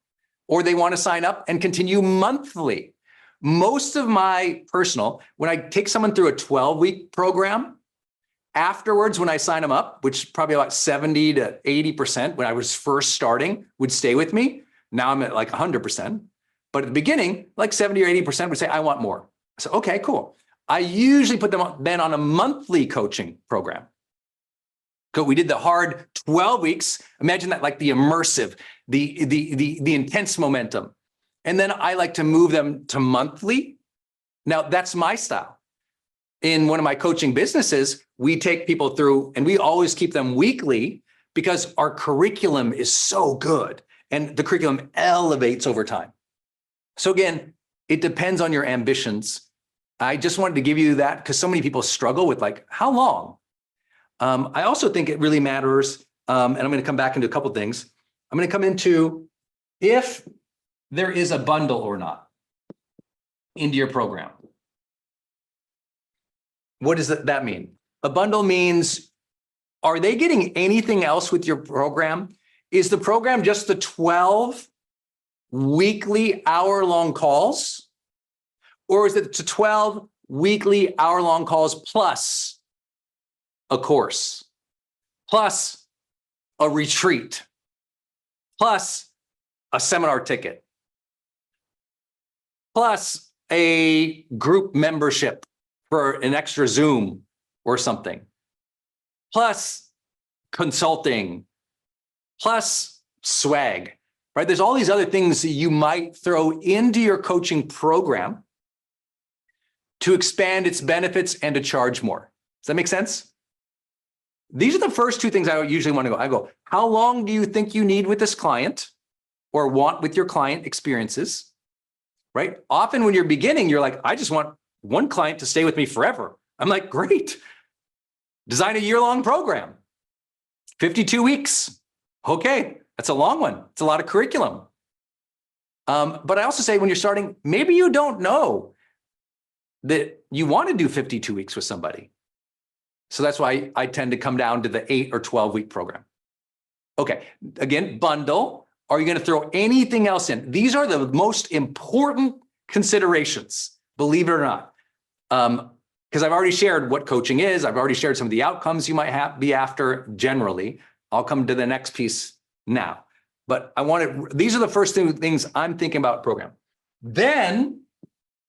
or they want to sign up and continue monthly. Most of my personal, when I take someone through a 12-week program, afterwards, when I sign them up, which probably about 70 to 80% when I was first starting would stay with me. Now I'm at like 100%. But at the beginning, like 70 or 80% would say, I want more. So, okay, cool. I usually put them then on a monthly coaching program. So we did the hard 12 weeks. Imagine that, like the immersive, the intense momentum. And then I like to move them to monthly. Now that's my style. In one of my coaching businesses, we take people through and we always keep them weekly because our curriculum is so good and the curriculum elevates over time. So again, it depends on your ambitions. I just wanted to give you that because so many people struggle with like, how long? I also think it really matters, and I'm going to come back into a couple things. I'm going to come into if there is a bundle or not into your program. What does that mean? A bundle means, are they getting anything else with your program? Is the program just the 12 weekly hour-long calls? Or is it the 12 weekly hour-long calls plus a course, plus a retreat, plus a seminar ticket, plus a group membership for an extra Zoom or something, plus consulting, plus swag, right? There's all these other things that you might throw into your coaching program to expand its benefits and to charge more. Does that make sense? These are the first two things I usually want to go. I go, how long do you think you need with this client? or want with your client experiences, right? Often when you're beginning, you're like, I just want one client to stay with me forever. I'm like, great. Design a year-long program, 52 weeks. Okay, that's a long one. It's a lot of curriculum. But I also say when you're starting, maybe you don't know that you want to do 52 weeks with somebody. So that's why I tend to come down to the 8 or 12-week program. Okay, again, bundle. Are you going to throw anything else in? These are the most important considerations, believe it or not. Because I've already shared what coaching is. I've already shared some of the outcomes you might be after generally. I'll come to the next piece now. But these are the first things I'm thinking about program. Then,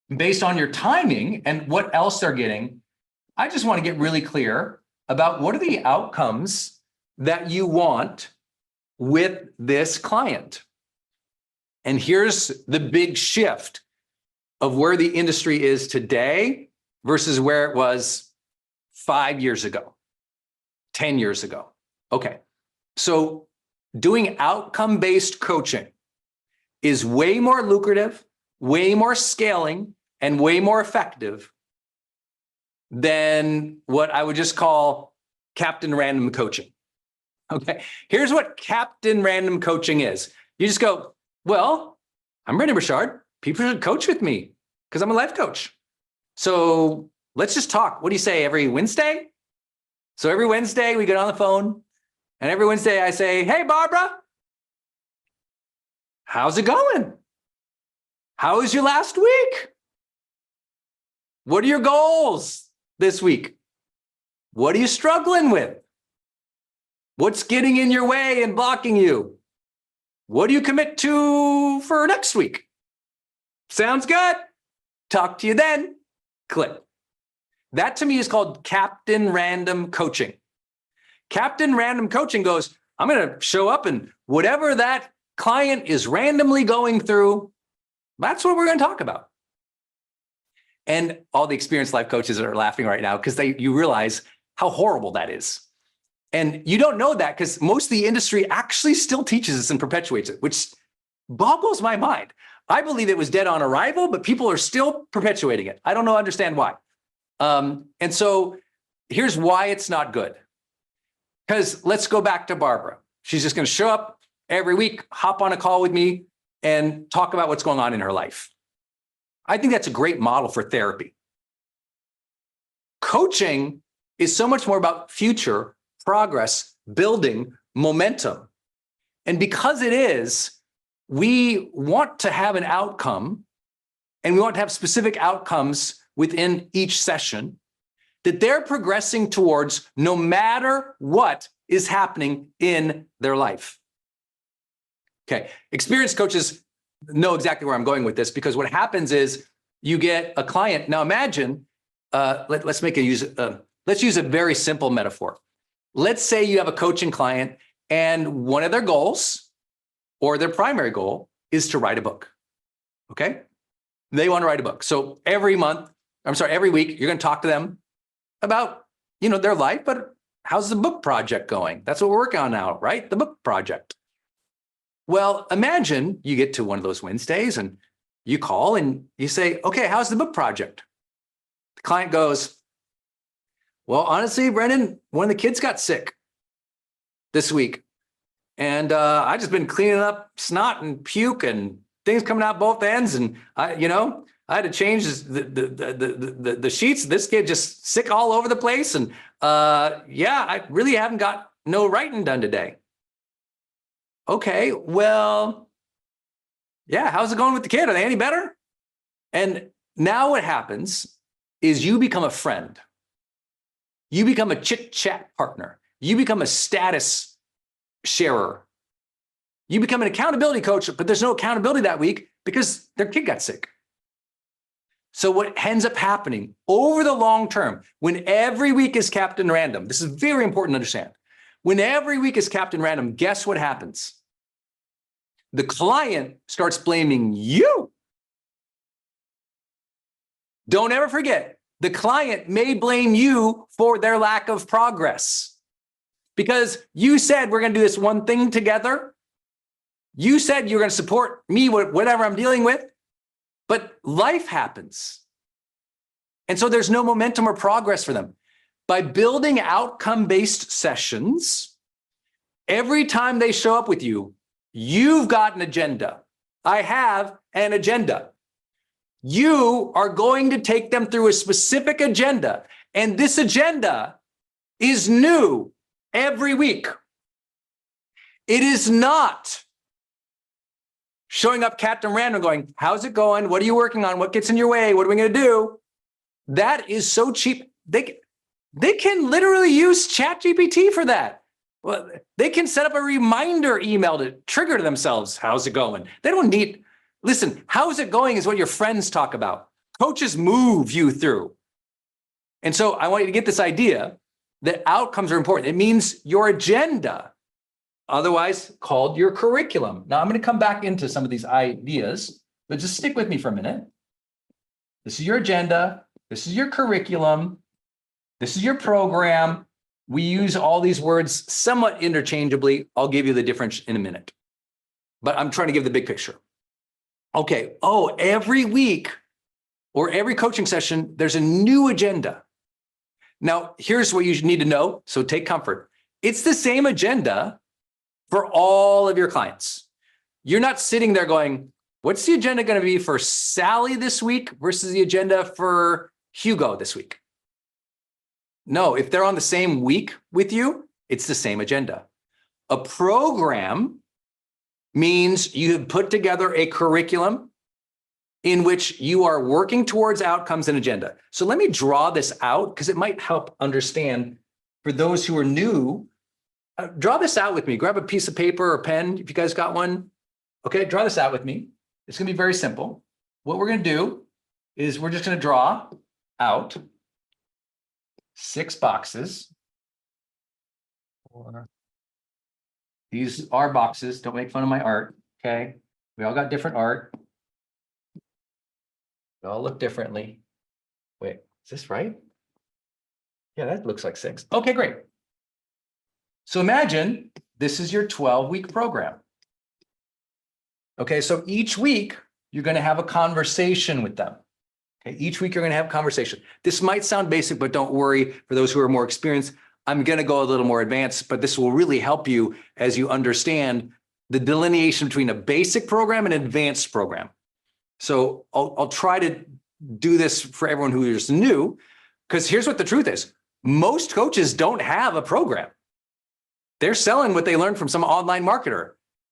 based on your timing and what else they're getting, I just want to get really clear about what are the outcomes that you want with this client. And here's the big shift of where the industry is today versus where it was 5 years ago, 10 years ago. Okay, so doing outcome-based coaching is way more lucrative, way more scaling, and way more effective than what I would just call Captain Random coaching. Okay, here's what Captain Random coaching is. You just go, well, I'm Brendon Burchard. People should coach with me because I'm a life coach. So let's just talk. What do you say, every Wednesday? So every Wednesday we get on the phone, and every Wednesday I say, hey, Barbara, how's it going? How was your last week? What are your goals this week? What are you struggling with? What's getting in your way and blocking you? What do you commit to for next week? Sounds good. Talk to you then. Click. That to me is called Captain Random coaching. Captain Random coaching goes, I'm going to show up and whatever that client is randomly going through, that's what we're going to talk about. And all the experienced life coaches are laughing right now because you realize how horrible that is. And you don't know that because most of the industry actually still teaches this and perpetuates it, which boggles my mind. I believe it was dead on arrival, but people are still perpetuating it. I don't understand why. And so here's why it's not good. Because let's go back to Barbara. She's just going to show up every week, hop on a call with me, and talk about what's going on in her life. I think that's a great model for therapy. Coaching is so much more about future, progress, building, momentum. And because it is, we want to have an outcome, and we want to have specific outcomes within each session that they're progressing towards no matter what is happening in their life. Okay, experienced coaches know exactly where I'm going with this because what happens is you get a client. Now imagine, let's use a very simple metaphor. Let's say you have a coaching client and one of their goals or their primary goal is to write a book. Okay, they want to write a book. So every week you're going to talk to them about, their life, but how's the book project going? That's what we're working on now, right? The book project. Well, imagine you get to one of those Wednesdays and you call and you say, okay, how's the book project? The client goes, well, honestly, Brendon, one of the kids got sick this week. And I just been cleaning up snot and puke and things coming out both ends. And I had to change the sheets. This kid just sick all over the place. And I really haven't got no writing done today. Okay, well, yeah, how's it going with the kid? Are they any better? And now what happens is you become a friend. You become a chit-chat partner. You become a status sharer. You become an accountability coach, but there's no accountability that week because their kid got sick. So what ends up happening over the long term, when every week is Captain Random, this is very important to understand. When every week is Captain Random, guess what happens? The client starts blaming you. Don't ever forget, the client may blame you for their lack of progress because you said we're going to do this one thing together. You said you're going to support me, whatever I'm dealing with, but life happens. And so there's no momentum or progress for them. By building outcome-based sessions, every time they show up with you, you've got an agenda. I have an agenda. You are going to take them through a specific agenda, and this agenda is new every week. It is not showing up Captain Random going, how's it going? What are you working on? What gets in your way? What are we going to do? That is so cheap. They can literally use ChatGPT for that. Well, they can set up a reminder email to trigger to themselves. How's it going? They don't need, listen, how's it going is what your friends talk about. Coaches move you through. And so I want you to get this idea that outcomes are important. It means your agenda, otherwise called your curriculum. Now I'm going to come back into some of these ideas, but just stick with me for a minute. This is your agenda. This is your curriculum. This is your program. We use all these words somewhat interchangeably. I'll give you the difference in a minute, but I'm trying to give the big picture. Okay. Oh, every week or every coaching session, there's a new agenda. Now, here's what you need to know. So take comfort. It's the same agenda for all of your clients. You're not sitting there going, what's the agenda going to be for Sally this week versus the agenda for Hugo this week? No, if they're on the same week with you, it's the same agenda. A program means you have put together a curriculum in which you are working towards outcomes and agenda. So let me draw this out because it might help understand for those who are new. Draw this out with me. Grab a piece of paper or pen if you guys got one. Okay, draw this out with me. It's going to be very simple. What we're going to do is we're just going to draw out 6 boxes. These are boxes. Don't make fun of my art. Okay. We all got different art. They all look differently. Wait, is this right? Yeah, that looks like 6. Okay, great. So imagine this is your 12-week program. Okay, so each week you're going to have a conversation with them. Okay, each week you're going to have a conversation. This might sound basic, but don't worry. For those who are more experienced, I'm going to go a little more advanced, but this will really help you as you understand the delineation between a basic program and an advanced program. So I'll try to do this for everyone who is new, because here's what the truth is. Most coaches don't have a program. They're selling what they learned from some online marketer.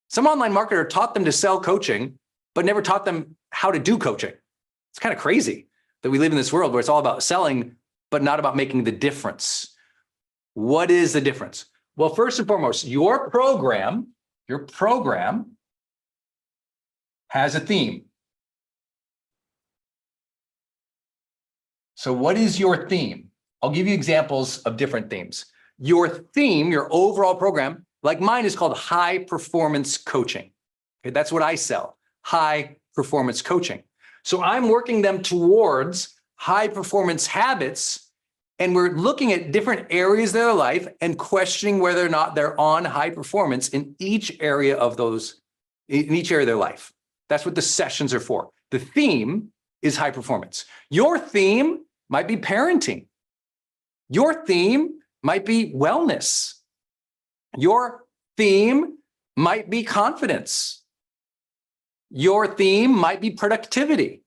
Some online marketer taught them to sell coaching, but never taught them how to do coaching. It's kind of crazy that we live in this world where it's all about selling, but not about making the difference. What is the difference? Well, first and foremost, your program has a theme. So what is your theme? I'll give you examples of different themes. Your theme, your overall program, like mine is called high performance coaching. Okay, that's what I sell, high performance coaching. So I'm working them towards high performance habits, and we're looking at different areas of their life and questioning whether or not they're on high performance in each area of their life. That's what the sessions are for. The theme is high performance. Your theme might be parenting. Your theme might be wellness. Your theme might be confidence. Your theme might be productivity.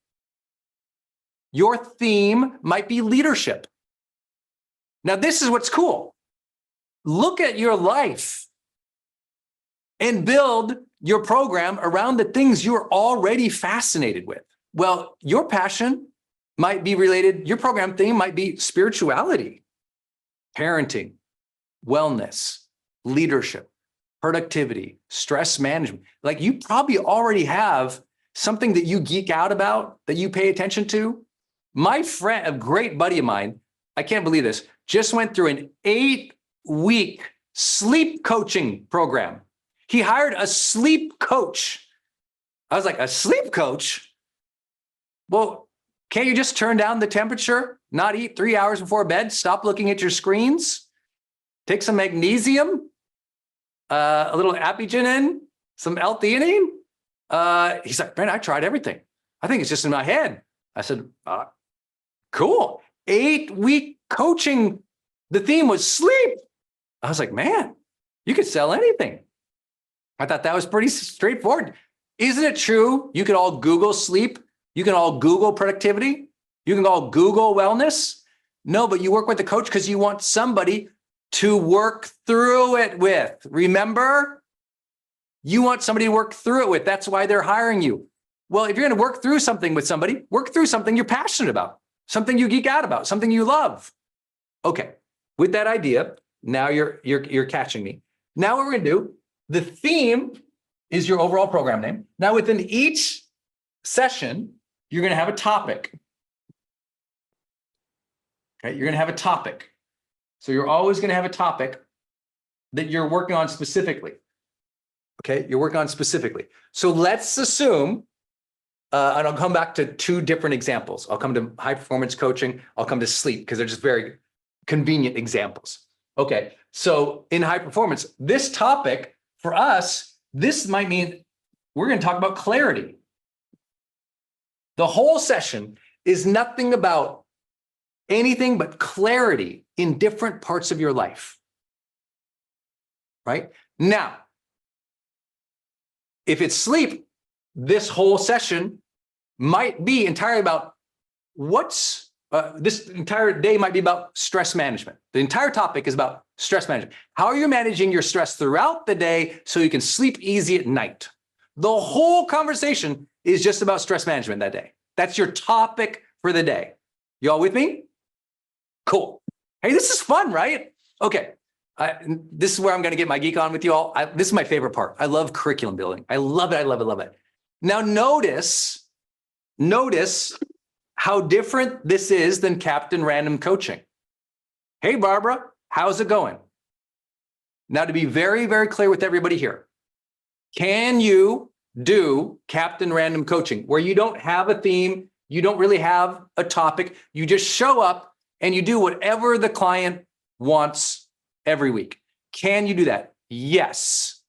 Your theme might be leadership. Now, this is what's cool. Look at your life and build your program around the things you're already fascinated with. Well, your passion might be related, your program theme might be spirituality, parenting, wellness, leadership, productivity, stress management. Like you probably already have something that you geek out about, that you pay attention to. My friend, a great buddy of mine, I can't believe this, just went through an 8-week sleep coaching program. He hired a sleep coach. I was like, a sleep coach? Well, can't you just turn down the temperature, not eat 3 hours before bed, stop looking at your screens, take some magnesium, a little Apigenin, some L-theanine? He's like, man, I tried everything. I think it's just in my head. I said, cool. 8-week coaching. The theme was sleep. I was like, man, you could sell anything. I thought that was pretty straightforward. Isn't it true? You can all Google sleep. You can all Google productivity. You can all Google wellness. No, but you work with the coach because you want somebody to work through it with. Remember? You want somebody to work through it with. That's why they're hiring you. Well, if you're going to work through something with somebody, work through something you're passionate about, something you geek out about, something you love. Okay, with that idea, now you're catching me. Now what we're going to do, the theme is your overall program name. Now within each session, you're going to have a topic. Okay, you're going to have a topic. So you're always going to have a topic that you're working on specifically. Okay, you're working on specifically. So let's assume, and I'll come back to 2 different examples. I'll come to high performance coaching. I'll come to sleep because they're just very convenient examples. Okay, so in high performance, this topic for us, this might mean we're going to talk about clarity. The whole session is nothing about anything but clarity in different parts of your life. Right? Now, if it's sleep, this whole session might be entirely about this entire day might be about stress management. The entire topic is about stress management. How are you managing your stress throughout the day so you can sleep easy at night? The whole conversation is just about stress management that day. That's your topic for the day. You all with me? Cool. Hey, this is fun, right? Okay. This is where I'm going to get my geek on with you all. This is my favorite part. I love curriculum building. I love it. I love it. Love it. Now notice how different this is than Captain Random Coaching. Hey, Barbara, how's it going? Now to be very, very clear with everybody here, can you do Captain Random Coaching where you don't have a theme, you don't really have a topic, you just show up and you do whatever the client wants every week? Can you do that? Yes,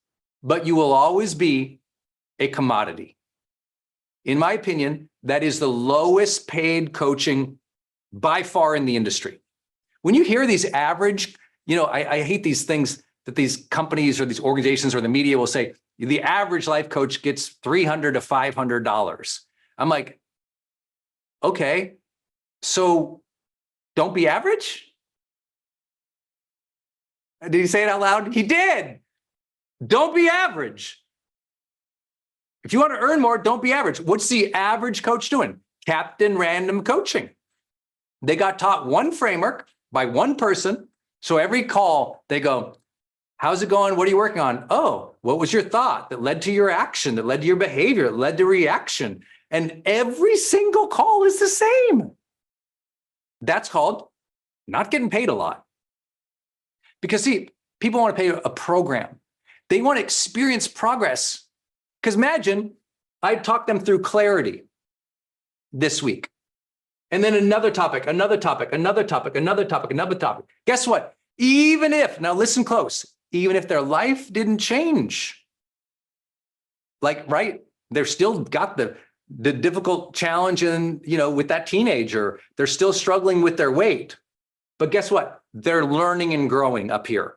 but you will always be a commodity. In my opinion, that is the lowest paid coaching by far in the industry. When you hear these average, I hate these things that these companies or these organizations or the media will say, the average life coach gets $300 to $500. I'm like, okay, so don't be average? Did he say it out loud? He did. Don't be average. If you want to earn more, don't be average. What's the average coach doing? Captain Random Coaching. They got taught one framework by one person. So every call they go, how's it going? What are you working on? Oh, what was your thought that led to your action, that led to your behavior, that led to reaction? And every single call is the same. That's called not getting paid a lot. Because see, people want to pay a program. They want to experience progress. Because imagine I talked them through clarity this week. And then another topic, another topic, another topic, another topic, another topic. Guess what? Even if, now listen close, even if their life didn't change, right? They're still got the difficult challenge with that teenager. They're still struggling with their weight. But guess what? They're learning and growing up here.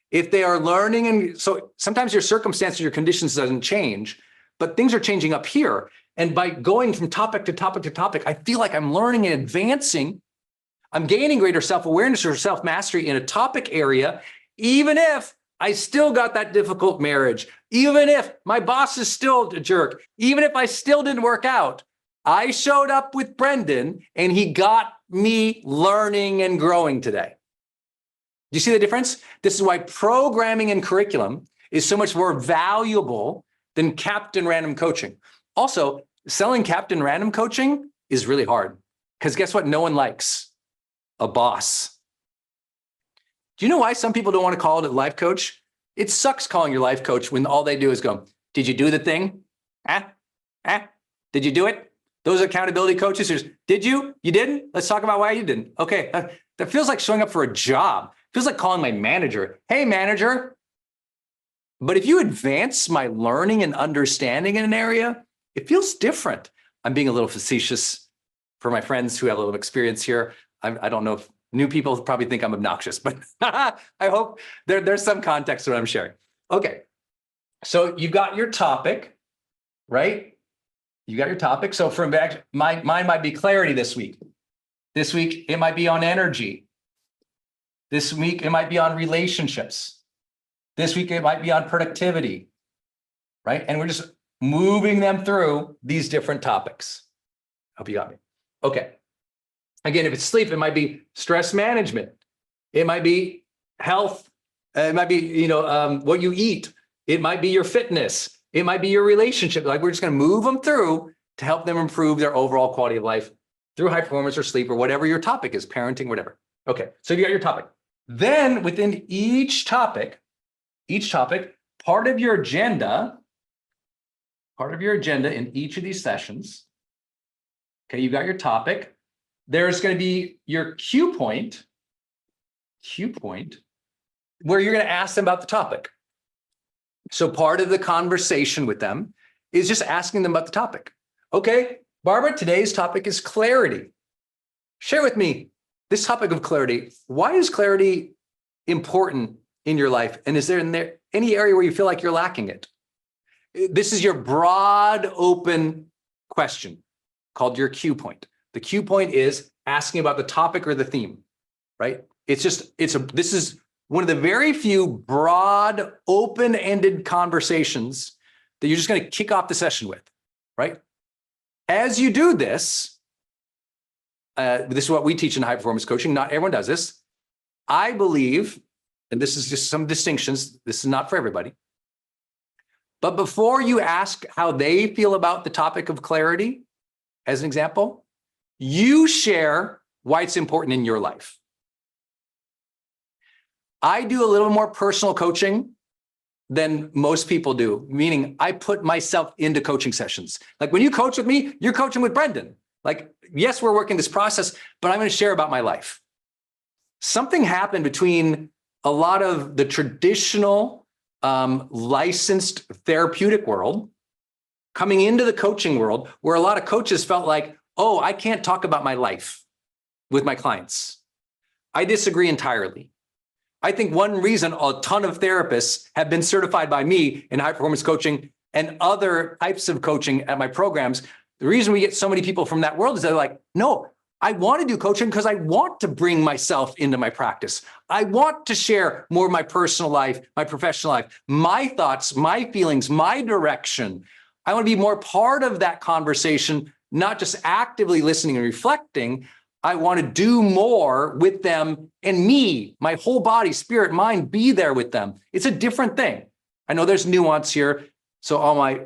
If they are learning, and so sometimes your circumstances, your conditions doesn't change, but things are changing up here. And by going from topic to topic to topic, I feel like I'm learning and advancing. I'm gaining greater self-awareness or self-mastery in a topic area, even if I still got that difficult marriage, even if my boss is still a jerk, even if I still didn't work out. I showed up with Brendan and he got me learning and growing today. Do you see the difference? This is why programming and curriculum is so much more valuable than Captain Random Coaching. Also, selling Captain Random Coaching is really hard because guess what? No one likes a boss. Do you know why some people don't want to call it a life coach? It sucks calling your life coach when all they do is go, did you do the thing? Did you do it? Those accountability coaches who just, did you? You didn't? Let's talk about why you didn't. Okay, that feels like showing up for a job. Feels like calling my manager. Hey, manager, But if you advance my learning and understanding in an area, it feels different. I'm being a little facetious for my friends who have a little experience here. I don't know if new people probably think I'm obnoxious, but I hope there's some context to what I'm sharing. Okay, so you've got your topic, right? You got your topic. So from back, mine might be clarity this week. This week, it might be on energy. This week, it might be on relationships. This week, it might be on productivity, right? And we're just moving them through these different topics. Hope you got me. Okay. Again, if it's sleep, it might be stress management. It might be health. It might be, what you eat. It might be your fitness. It might be your relationship. Like, we're just going to move them through to help them improve their overall quality of life through high performance or sleep or whatever your topic is, parenting, whatever. Okay, so you got your topic. Then within each topic, part of your agenda in each of these sessions, okay, you got your topic. There's going to be your cue point, where you're going to ask them about the topic. So part of the conversation with them is just asking them about the topic. Okay, Barbara, today's topic is clarity. Share with me this topic of clarity. Why is clarity important in your life? And is there any area where you feel like you're lacking it? This is your broad open question called your cue point. The cue point is asking about the topic or the theme, right? This is one of the very few broad, open-ended conversations that you're just going to kick off the session with, right? As you do this is what we teach in high performance coaching. Not everyone does this. I believe, and this is just some distinctions, this is not for everybody, but before you ask how they feel about the topic of clarity, as an example, you share why it's important in your life. I do a little more personal coaching than most people do, meaning I put myself into coaching sessions. Like, when you coach with me, you're coaching with Brendan. Like, yes, we're working this process, but I'm going to share about my life. Something happened between a lot of the traditional licensed therapeutic world coming into the coaching world, where a lot of coaches felt like, oh, I can't talk about my life with my clients. I disagree entirely. I think one reason a ton of therapists have been certified by me in high performance coaching and other types of coaching at my programs, the reason we get so many people from that world is they're like, no, I want to do coaching because I want to bring myself into my practice. I want to share more of my personal life, my professional life, my thoughts, my feelings, my direction. I want to be more part of that conversation, not just actively listening and reflecting. I want to do more with them and me, my whole body, spirit, mind, be there with them. It's a different thing. I know there's nuance here. So all my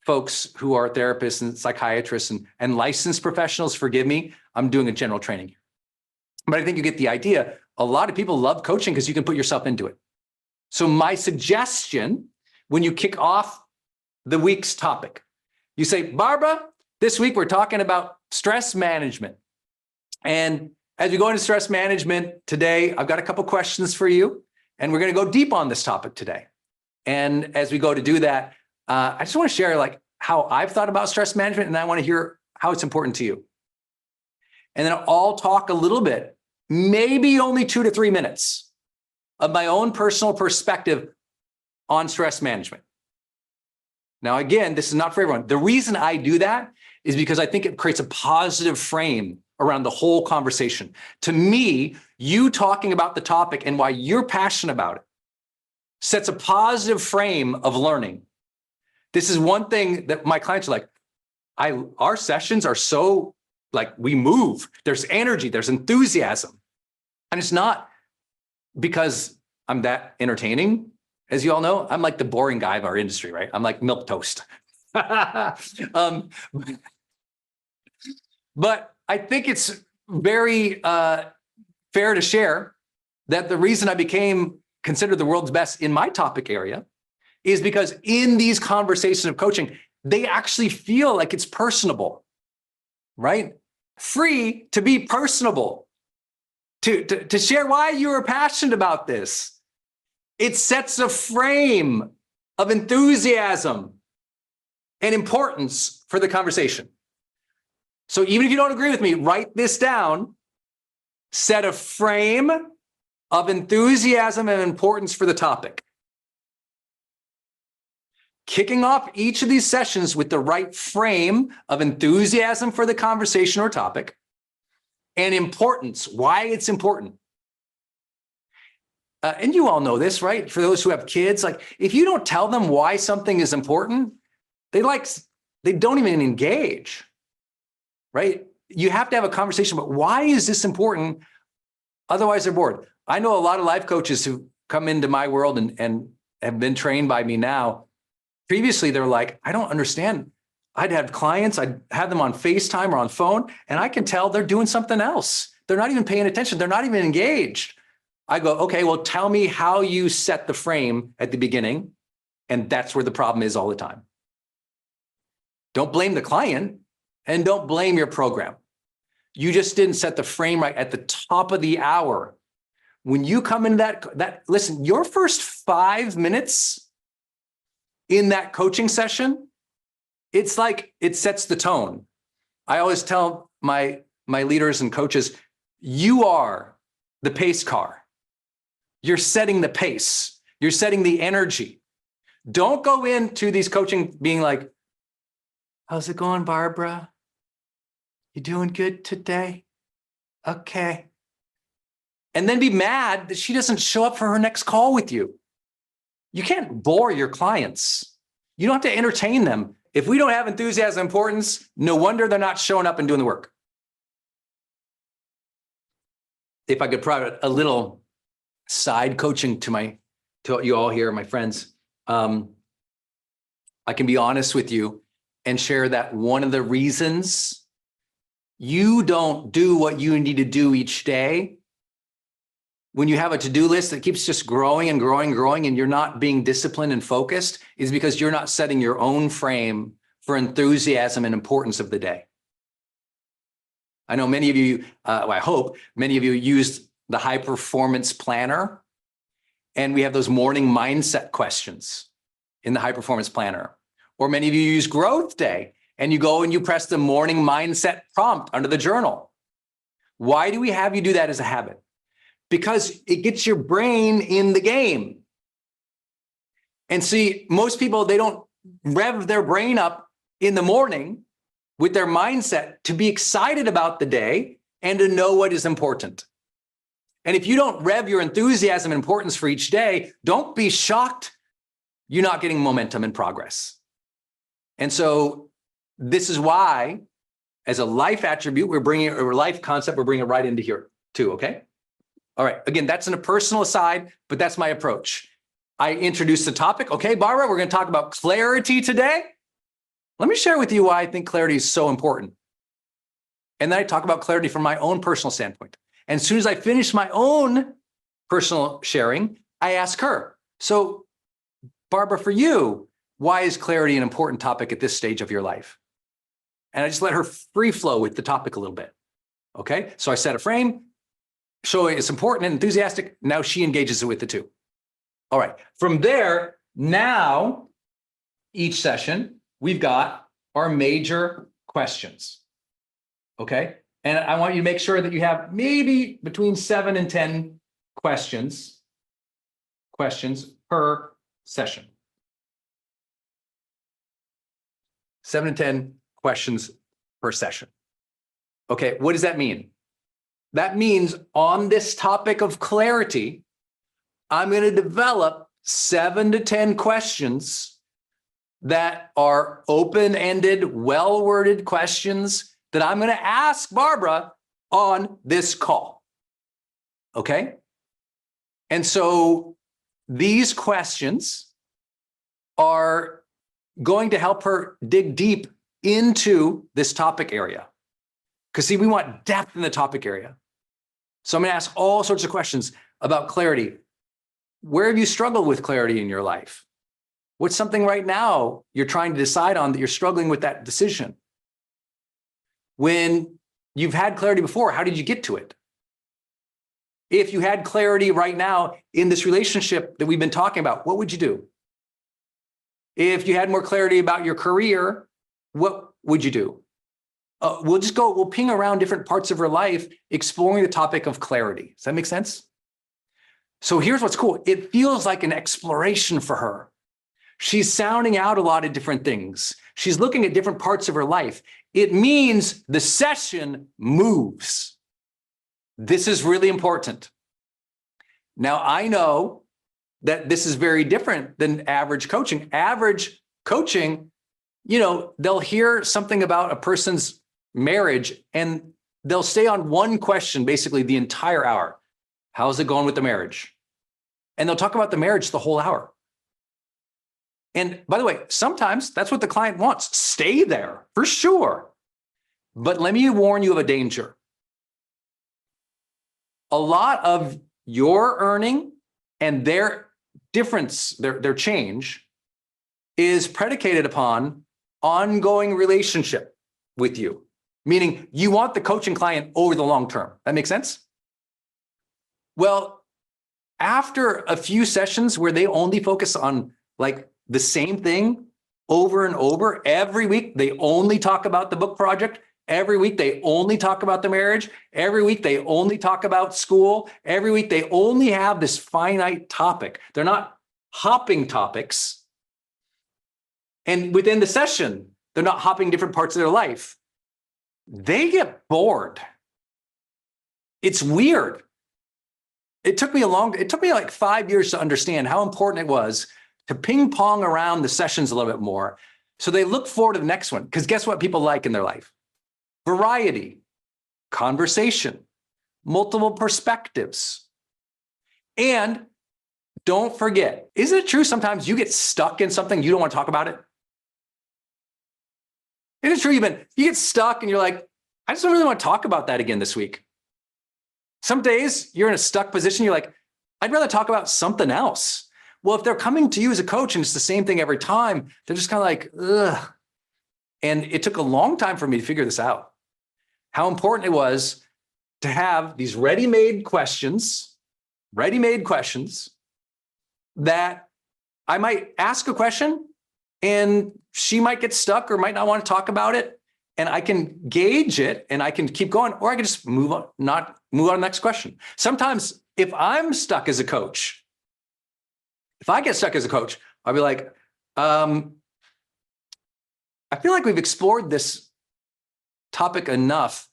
folks who are therapists and psychiatrists and licensed professionals, forgive me, I'm doing a general training here. But I think you get the idea. A lot of people love coaching because you can put yourself into it. So my suggestion, when you kick off the week's topic, you say, Barbara, this week we're talking about stress management. And as we go into stress management today, I've got a couple questions for you, and we're going to go deep on this topic today. And as we go to do that, I just want to share like how I've thought about stress management, and I want to hear how it's important to you. And then I'll talk a little bit, maybe only 2 to 3 minutes, of my own personal perspective on stress management. Now, again, this is not for everyone. The reason I do that is because I think it creates a positive frame around the whole conversation. To me, you talking about the topic and why you're passionate about it sets a positive frame of learning. This is one thing that my clients are like, our sessions are so like, we move, there's energy, there's enthusiasm. And it's not because I'm that entertaining. As you all know, I'm like the boring guy of our industry, right? I'm like milquetoast. But I think it's very fair to share that the reason I became considered the world's best in my topic area is because in these conversations of coaching, they actually feel like it's personable, right? Free to be personable, to share why you are passionate about this. It sets a frame of enthusiasm and importance for the conversation. So even if you don't agree with me, write this down. Set a frame of enthusiasm and importance for the topic. Kicking off each of these sessions with the right frame of enthusiasm for the conversation or topic and importance, why it's important. And you all know this, right? For those who have kids, like if you don't tell them why something is important, they don't even engage, right? You have to have a conversation about why is this important? Otherwise they're bored. I know a lot of life coaches who come into my world and have been trained by me now. Previously, they're like, I don't understand. I'd have clients, I'd have them on FaceTime or on phone, and I can tell they're doing something else. They're not even paying attention. They're not even engaged. I go, okay, well, tell me how you set the frame at the beginning. And that's where the problem is all the time. Don't blame the client and don't blame your program. You just didn't set the frame right at the top of the hour. When you come into that listen, your first 5 minutes in that coaching session, it's like it sets the tone. I always tell my leaders and coaches, you are the pace car. You're setting the pace. You're setting the energy. Don't go into these coaching being like, how's it going, Barbara? You doing good today? Okay. And then be mad that she doesn't show up for her next call with you. You can't bore your clients. You don't have to entertain them. If we don't have enthusiasm and importance, no wonder they're not showing up and doing the work. If I could provide a little side coaching to you all here, my friends, I can be honest with you and share that one of the reasons you don't do what you need to do each day, when you have a to-do list that keeps just growing and growing and growing, and you're not being disciplined and focused, is because you're not setting your own frame for enthusiasm and importance of the day. I know many of you, I hope many of you used the high performance planner, and we have those morning mindset questions in the high performance planner. Or many of you use Growth Day and you go and you press the morning mindset prompt under the journal. Why do we have you do that as a habit? Because it gets your brain in the game. And see, most people, they don't rev their brain up in the morning with their mindset to be excited about the day and to know what is important. And if you don't rev your enthusiasm and importance for each day, don't be shocked you're not getting momentum and progress. And so this is why, as a life attribute, we're bringing a life concept, we're bringing it right into here too, okay? All right, again, that's in a personal aside, but that's my approach. I introduced the topic. Okay, Barbara, we're going to talk about clarity today. Let me share with you why I think clarity is so important. And then I talk about clarity from my own personal standpoint. And as soon as I finish my own personal sharing, I ask her, so Barbara, for you, why is clarity an important topic at this stage of your life? And I just let her free flow with the topic a little bit. Okay, so I set a frame, show it's important and enthusiastic. Now she engages it with the two. All right, from there, now each session, we've got our major questions. Okay, and I want you to make sure that you have maybe between 7 and 10 questions per session. 7 to 10 questions per session. Okay, what does that mean? That means on this topic of clarity, I'm going to develop 7 to 10 questions that are open-ended, well-worded questions that I'm going to ask Barbara on this call. Okay? And so these questions are going to help her dig deep into this topic area. Because see, we want depth in the topic area. So I'm going to ask all sorts of questions about clarity. Where have you struggled with clarity in your life? What's something right now you're trying to decide on that you're struggling with that decision? When you've had clarity before, how did you get to it? If you had clarity right now in this relationship that we've been talking about, what would you do? If you had more clarity about your career, what would you do? We'll ping around different parts of her life, exploring the topic of clarity. Does that make sense? So here's what's cool. It feels like an exploration for her. She's sounding out a lot of different things. She's looking at different parts of her life. It means the session moves. This is really important. Now, I know that this is very different than average coaching. Average coaching, they'll hear something about a person's marriage and they'll stay on one question basically the entire hour. How's it going with the marriage? And they'll talk about the marriage the whole hour. And by the way, sometimes that's what the client wants. Stay there for sure. But let me warn you of a danger. A lot of your earning and their difference, their change, is predicated upon ongoing relationship with you, meaning you want the coaching client over the long term. That makes sense? Well, after a few sessions where they only focus on like the same thing over and over, every week they only talk about the book project, every week they only talk about the marriage, every week they only talk about school, every week they only have this finite topic. They're not hopping topics. And within the session, they're not hopping different parts of their life. They get bored. It's weird. It took me like 5 years to understand how important it was to ping pong around the sessions a little bit more. So they look forward to the next one. Because guess what people like in their life? Variety, conversation, multiple perspectives. And don't forget, isn't it true sometimes you get stuck in something, you don't want to talk about it? Isn't it true you get stuck and you're like, I just don't really want to talk about that again this week. Some days you're in a stuck position, you're like, I'd rather talk about something else. Well, if they're coming to you as a coach and it's the same thing every time, they're just kind of like, ugh. And it took a long time for me to figure this out. How important it was to have these ready-made questions that I might ask a question and she might get stuck or might not want to talk about it. And I can gauge it and I can keep going, or I can just move on to the next question. Sometimes if I'm stuck as a coach, if I get stuck as a coach, I'll be like, I feel like we've explored this topic enough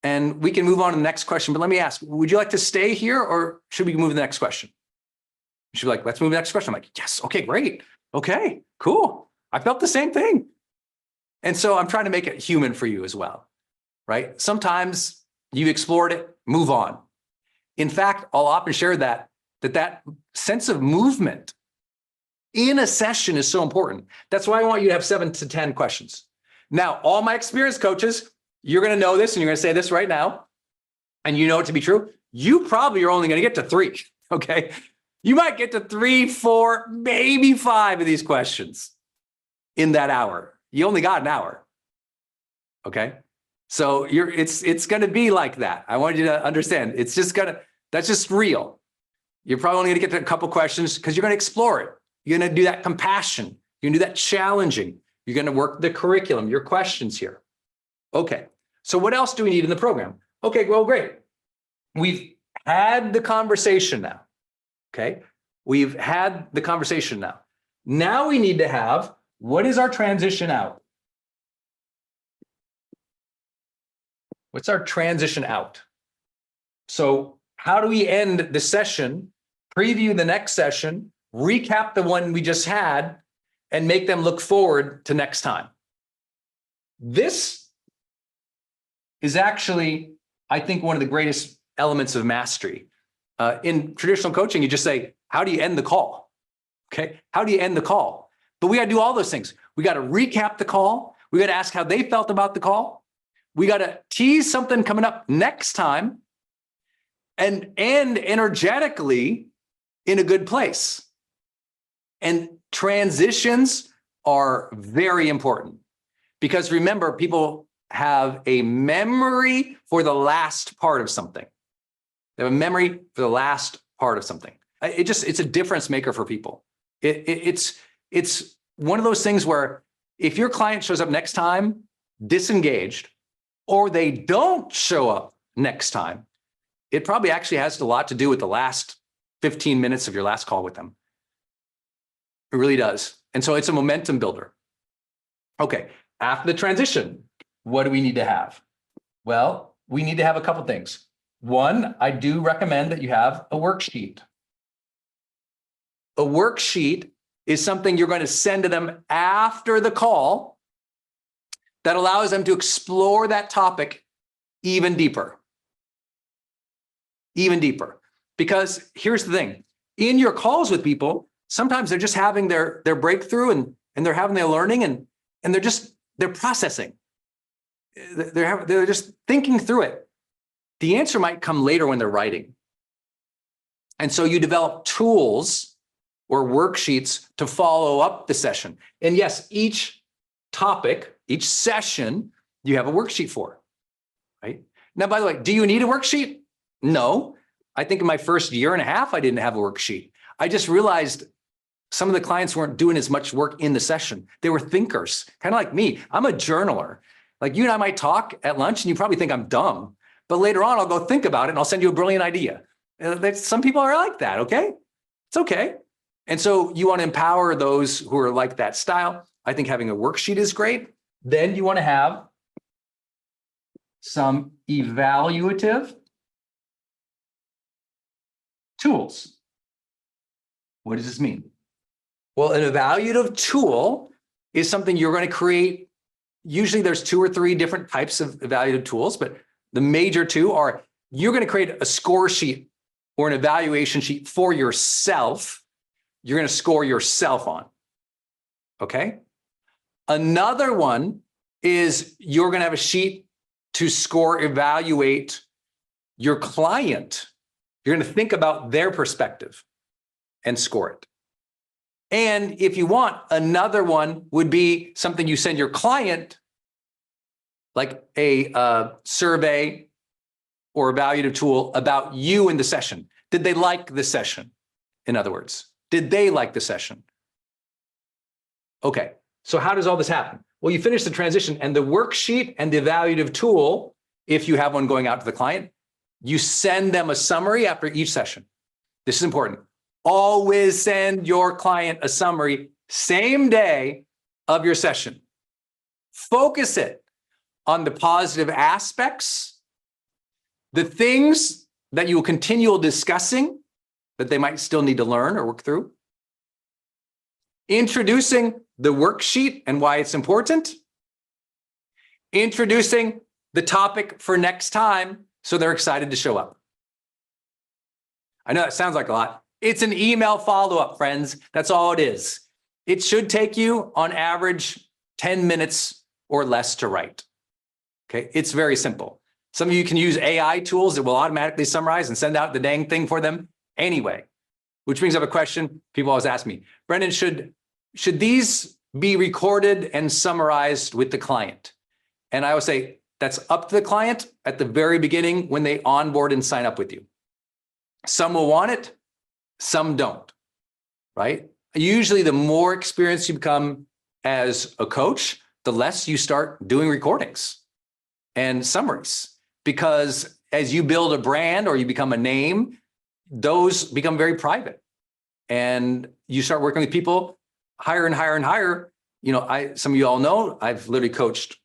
and we can move on to the next question. But let me ask, would you like to stay here or should we move to the next question? She'd be like, let's move to the next question. I'm like, yes, okay, great. Okay, cool. I felt the same thing. And so I'm trying to make it human for you as well, right? Sometimes you've explored it, move on. In fact, I'll often share that sense of movement in a session is so important. That's why I want you to have 7 to 10 questions. Now, all my experienced coaches, you're going to know this and you're going to say this right now, and you know it to be true. You probably are only going to get to 3, okay? You might get to 3, 4, maybe 5 of these questions in that hour. You only got an hour, okay? So it's going to be like that. I want you to understand. That's just real. You're probably only going to get to a couple questions because you're going to explore it. You're going to do that compassion. You're going to do that challenging. You're going to work the curriculum, your questions here. Okay, so what else do we need in the program? Okay, well, great. We've had the conversation now, okay? We've had the conversation now. Now we need to have, what is our transition out? What's our transition out? So how do we end the session, preview the next session, recap the one we just had, and make them look forward to next time? This is actually, I think, one of the greatest elements of mastery. In traditional coaching, you just say, how do you end the call? Okay, how do you end the call? But we got to do all those things. We got to recap the call. We got to ask how they felt about the call. We got to tease something coming up next time and end energetically in a good place. And transitions are very important because remember, people have a memory for the last part of something. They have a memory for the last part of something. It's a difference maker for people. It's one of those things where if your client shows up next time disengaged, or they don't show up next time, it probably actually has a lot to do with the last 15 minutes of your last call with them. It really does. And so it's a momentum builder. Okay, after the transition, what do we need to have? Well, we need to have a couple things. One, I do recommend that you have a worksheet. A worksheet is something you're going to send to them after the call that allows them to explore that topic even deeper. Even deeper. Because here's the thing, in your calls with people, sometimes they're just having their breakthrough and they're having their learning and they're processing. They're just thinking through it. The answer might come later when they're writing. And so you develop tools or worksheets to follow up the session. And yes, each topic, each session, you have a worksheet for, right? Now, by the way, do you need a worksheet? No. I think in my first year and a half, I didn't have a worksheet. I just realized some of the clients weren't doing as much work in the session. They were thinkers, kind of like me. I'm a journaler. Like you and I might talk at lunch and you probably think I'm dumb, but later on I'll go think about it and I'll send you a brilliant idea. Some people are like that, okay? It's okay. And so you want to empower those who are like that style. I think having a worksheet is great. Then you want to have some evaluative tools. What does this mean? Well, an evaluative tool is something you're going to create. Usually there's 2 or 3 different types of evaluative tools, but the major 2 are you're going to create a score sheet or an evaluation sheet for yourself. You're going to score yourself on. Okay. Another one is you're going to have a sheet to score, evaluate your client. You're going to think about their perspective and score it. And if you want, another one would be something you send your client, like a survey or evaluative tool about you in the session. Did they like the session? In other words, did they like the session? Okay, so how does all this happen? Well, you finish the transition and the worksheet and the evaluative tool, if you have one going out to the client, you send them a summary after each session. This is important. Always send your client a summary same day of your session. Focus it on the positive aspects, the things that you will continue discussing that they might still need to learn or work through, introducing the worksheet and why it's important, introducing the topic for next time so they're excited to show up. I know that sounds like a lot. It's an email follow-up, friends. That's all it is. It should take you on average 10 minutes or less to write. Okay, it's very simple. Some of you can use AI tools that will automatically summarize and send out the dang thing for them anyway, which brings up a question people always ask me. Brendan, should these be recorded and summarized with the client? And I would say that's up to the client at the very beginning when they onboard and sign up with you. Some will want it, some don't, right? Usually the more experienced you become as a coach, the less you start doing recordings and summaries, because as you build a brand or you become a name, those become very private. And you start working with people higher and higher and higher. You know, some of you all know, I've literally coached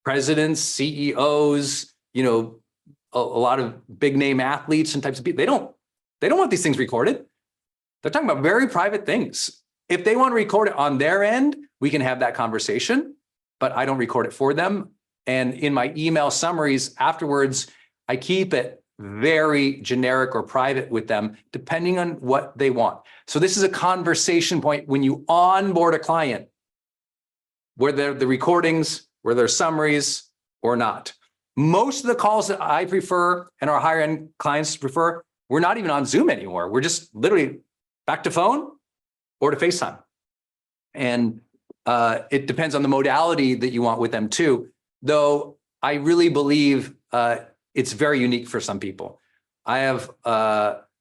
presidents, CEOs, you know, a lot of big name athletes and types of people. They don't want these things recorded. They're talking about very private things. If they want to record it on their end, we can have that conversation, but I don't record it for them. And in my email summaries afterwards, I keep it very generic or private with them, depending on what they want. So this is a conversation point when you onboard a client, whether the recordings, whether they're summaries or not. Most of the calls that I prefer and our higher end clients prefer, we're not even on Zoom anymore. We're just literally back to phone or to FaceTime. And it depends on the modality that you want with them too. Though I really believe it's very unique for some people. I have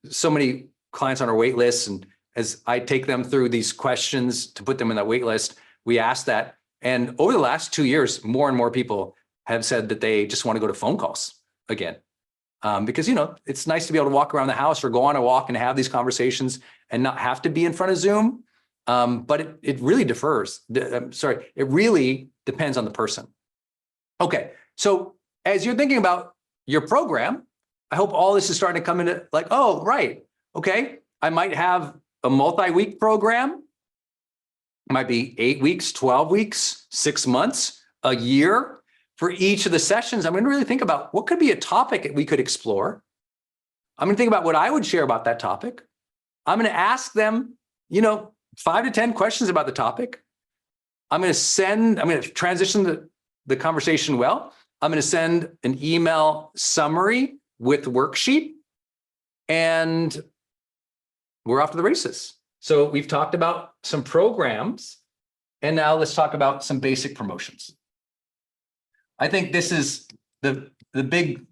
so many clients on our wait list and as I take them through these questions to put them in that wait list, we ask that. And over the last 2 years, more and more people have said that they just want to go to phone calls again. Because, it's nice to be able to walk around the house or go on a walk and have these conversations and not have to be in front of Zoom. But it really it really depends on the person. Okay, so as you're thinking about your program, I hope all this is starting to come into like, oh, right, okay, I might have a multi-week program. It might be 8 weeks, 12 weeks, 6 months, a year. For each of the sessions, I'm going to really think about what could be a topic that we could explore. I'm going to think about what I would share about that topic. I'm going to ask them, 5 to 10 questions about the topic. I'm going to transition the conversation well. I'm going to send an email summary with worksheet, and we're off to the races. So we've talked about some programs, and now let's talk about some basic promotions. I think this is the big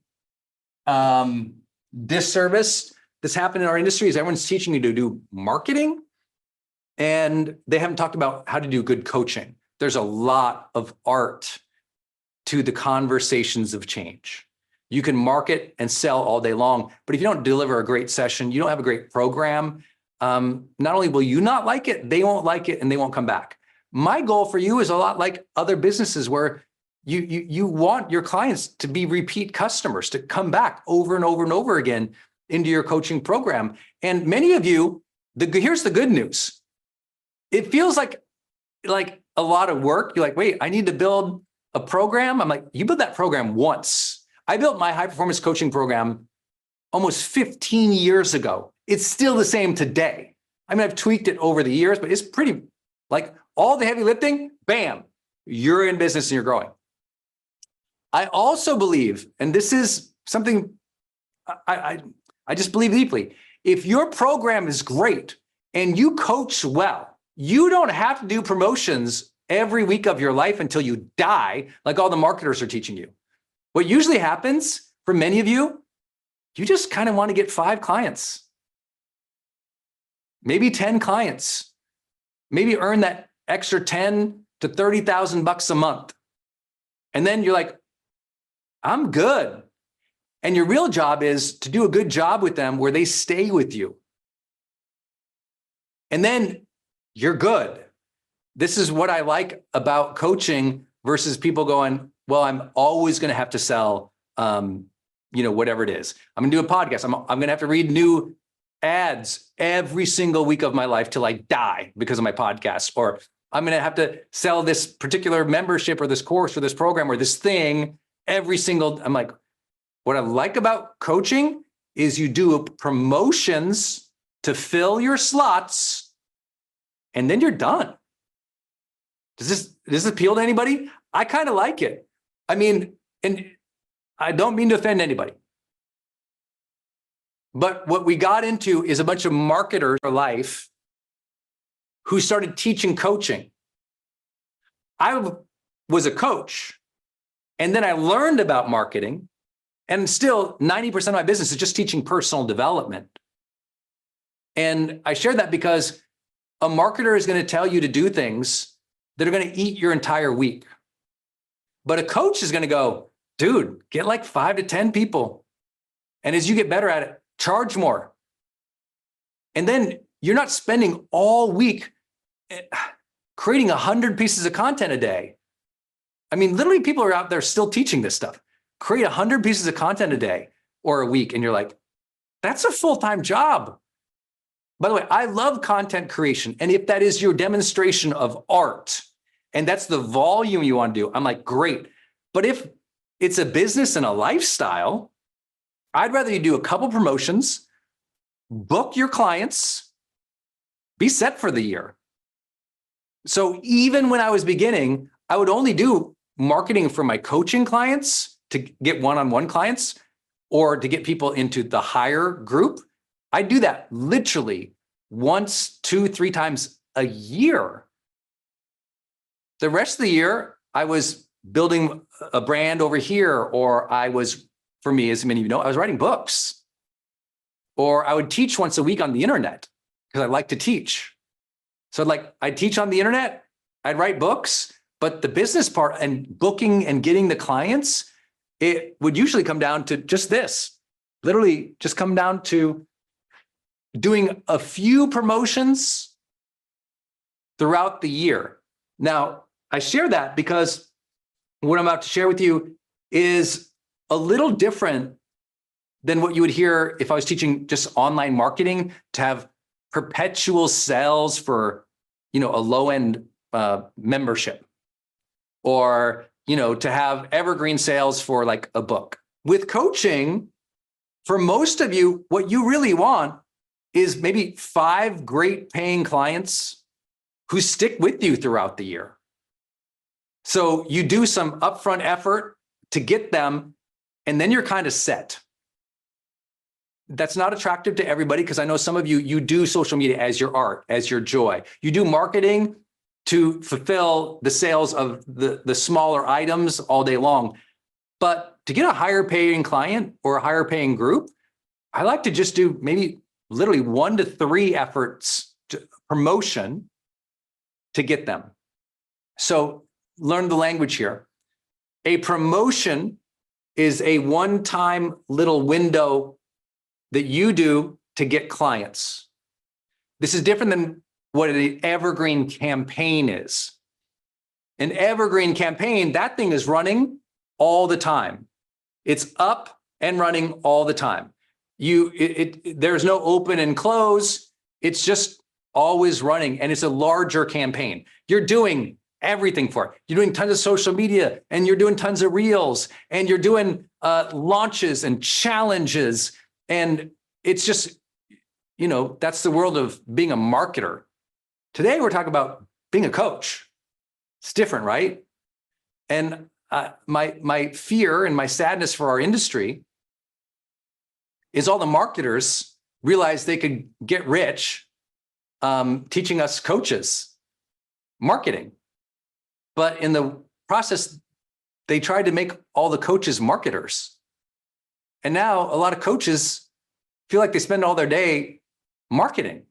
disservice that's happened in our industry is everyone's teaching you to do marketing, and they haven't talked about how to do good coaching. There's a lot of art to the conversations of change. You can market and sell all day long, but if you don't deliver a great session, you don't have a great program, not only will you not like it, they won't like it and they won't come back. My goal for you is a lot like other businesses where you want your clients to be repeat customers, to come back over and over and over again into your coaching program. And many of you, here's the good news. It feels like a lot of work. You're like, wait, I need to build a program. I'm like, you built that program once. I built my high performance coaching program almost 15 years ago. It's still the same today. I mean, I've tweaked it over the years, but it's pretty like all the heavy lifting, bam, you're in business and you're growing. I also believe, and this is something I just believe deeply, if your program is great and you coach well, you don't have to do promotions every week of your life until you die, like all the marketers are teaching you. What usually happens for many of you, you just kind of want to get 5 clients, maybe 10 clients, maybe earn that extra 10 to 30,000 bucks a month. And then you're like, I'm good. And your real job is to do a good job with them where they stay with you. And then you're good. This is what I like about coaching versus people going, well, I'm always going to have to sell, whatever it is. I'm going to do a podcast. I'm going to have to read new ads every single week of my life till I die because of my podcast. Or I'm going to have to sell this particular membership or this course or this program or this thing I'm like, what I like about coaching is you do promotions to fill your slots and then you're done. Does this appeal to anybody? I kind of like it. I mean, and I don't mean to offend anybody, but what we got into is a bunch of marketers for life who started teaching coaching. I was a coach. And then I learned about marketing, and still 90% of my business is just teaching personal development. And I share that because a marketer is going to tell you to do things that are going to eat your entire week. But a coach is going to go, dude, get like 5 to 10 people. And as you get better at it, charge more. And then you're not spending all week creating 100 pieces of content a day. I mean, literally people are out there still teaching this stuff. Create 100 pieces of content a day or a week. And you're like, that's a full-time job. By the way, I love content creation. And if that is your demonstration of art, and that's the volume you want to do, I'm like, great. But if it's a business and a lifestyle, I'd rather you do a couple promotions, book your clients, be set for the year. So even when I was beginning, I would only do marketing for my coaching clients to get one-on-one clients or to get people into the higher group. I do that literally once, 2, 3 times a year. The rest of the year, I was building a brand over here, or I was, for me, as many of you know, I was writing books, or I would teach once a week on the internet. because I like to teach. So I'd teach on the internet, I'd write books, but the business part and booking and getting the clients, it would usually come down to just this, literally just come down to doing a few promotions throughout the year. Now, I share that because what I'm about to share with you is a little different than what you would hear if I was teaching just online marketing, to have perpetual sales for, a low-end membership, or, to have evergreen sales for like a book. With coaching, for most of you, what you really want is maybe 5 great paying clients who stick with you throughout the year. So you do some upfront effort to get them, and then you're kind of set. That's not attractive to everybody, because I know some of you do social media as your art, as your joy. You do marketing to fulfill the sales of the smaller items all day long. But to get a higher paying client or a higher paying group, I like to just do maybe literally 1 to 3 efforts to promotion to get them. So learn the language here. A promotion is a one-time little window that you do to get clients. This is different than what an evergreen campaign is. An evergreen campaign, that thing is running all the time. It's up and running all the time. There's no open and close. It's just always running, and it's a larger campaign. You're doing everything for it. You're doing tons of social media, and you're doing tons of reels, and you're doing launches and challenges. And it's just, that's the world of being a marketer. Today, we're talking about being a coach. It's different, right? And my fear and my sadness for our industry is all the marketers realized they could get rich teaching us coaches marketing. But in the process, they tried to make all the coaches marketers. And now a lot of coaches feel like they spend all their day marketing,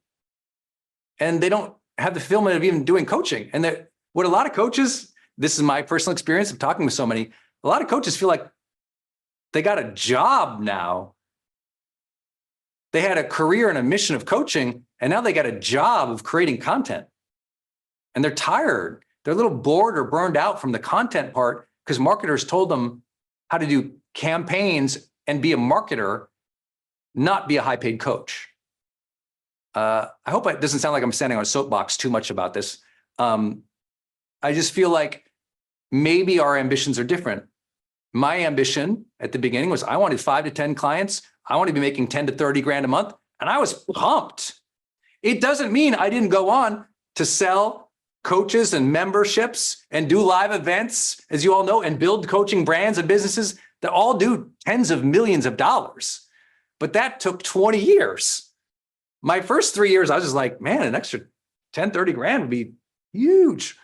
and they don't have the fulfillment of even doing coaching. And what a lot of coaches, this is my personal experience of talking with so many, a lot of coaches feel like they got a job now. They had a career and a mission of coaching, and now they got a job of creating content. And they're tired. They're a little bored or burned out from the content part, because marketers told them how to do campaigns and be a marketer, not be a high-paid coach. I hope it doesn't sound like I'm standing on a soapbox too much about this. I just feel like maybe our ambitions are different. My ambition at the beginning was I wanted 5 to 10 clients. I wanted to be making 10 to 30 grand a month, and I was pumped. It doesn't mean I didn't go on to sell coaches and memberships and do live events, as you all know, and build coaching brands and businesses that all do tens of millions of dollars. But that took 20 years. My first 3 years, I was just like, man, an extra 10, 30 grand would be huge.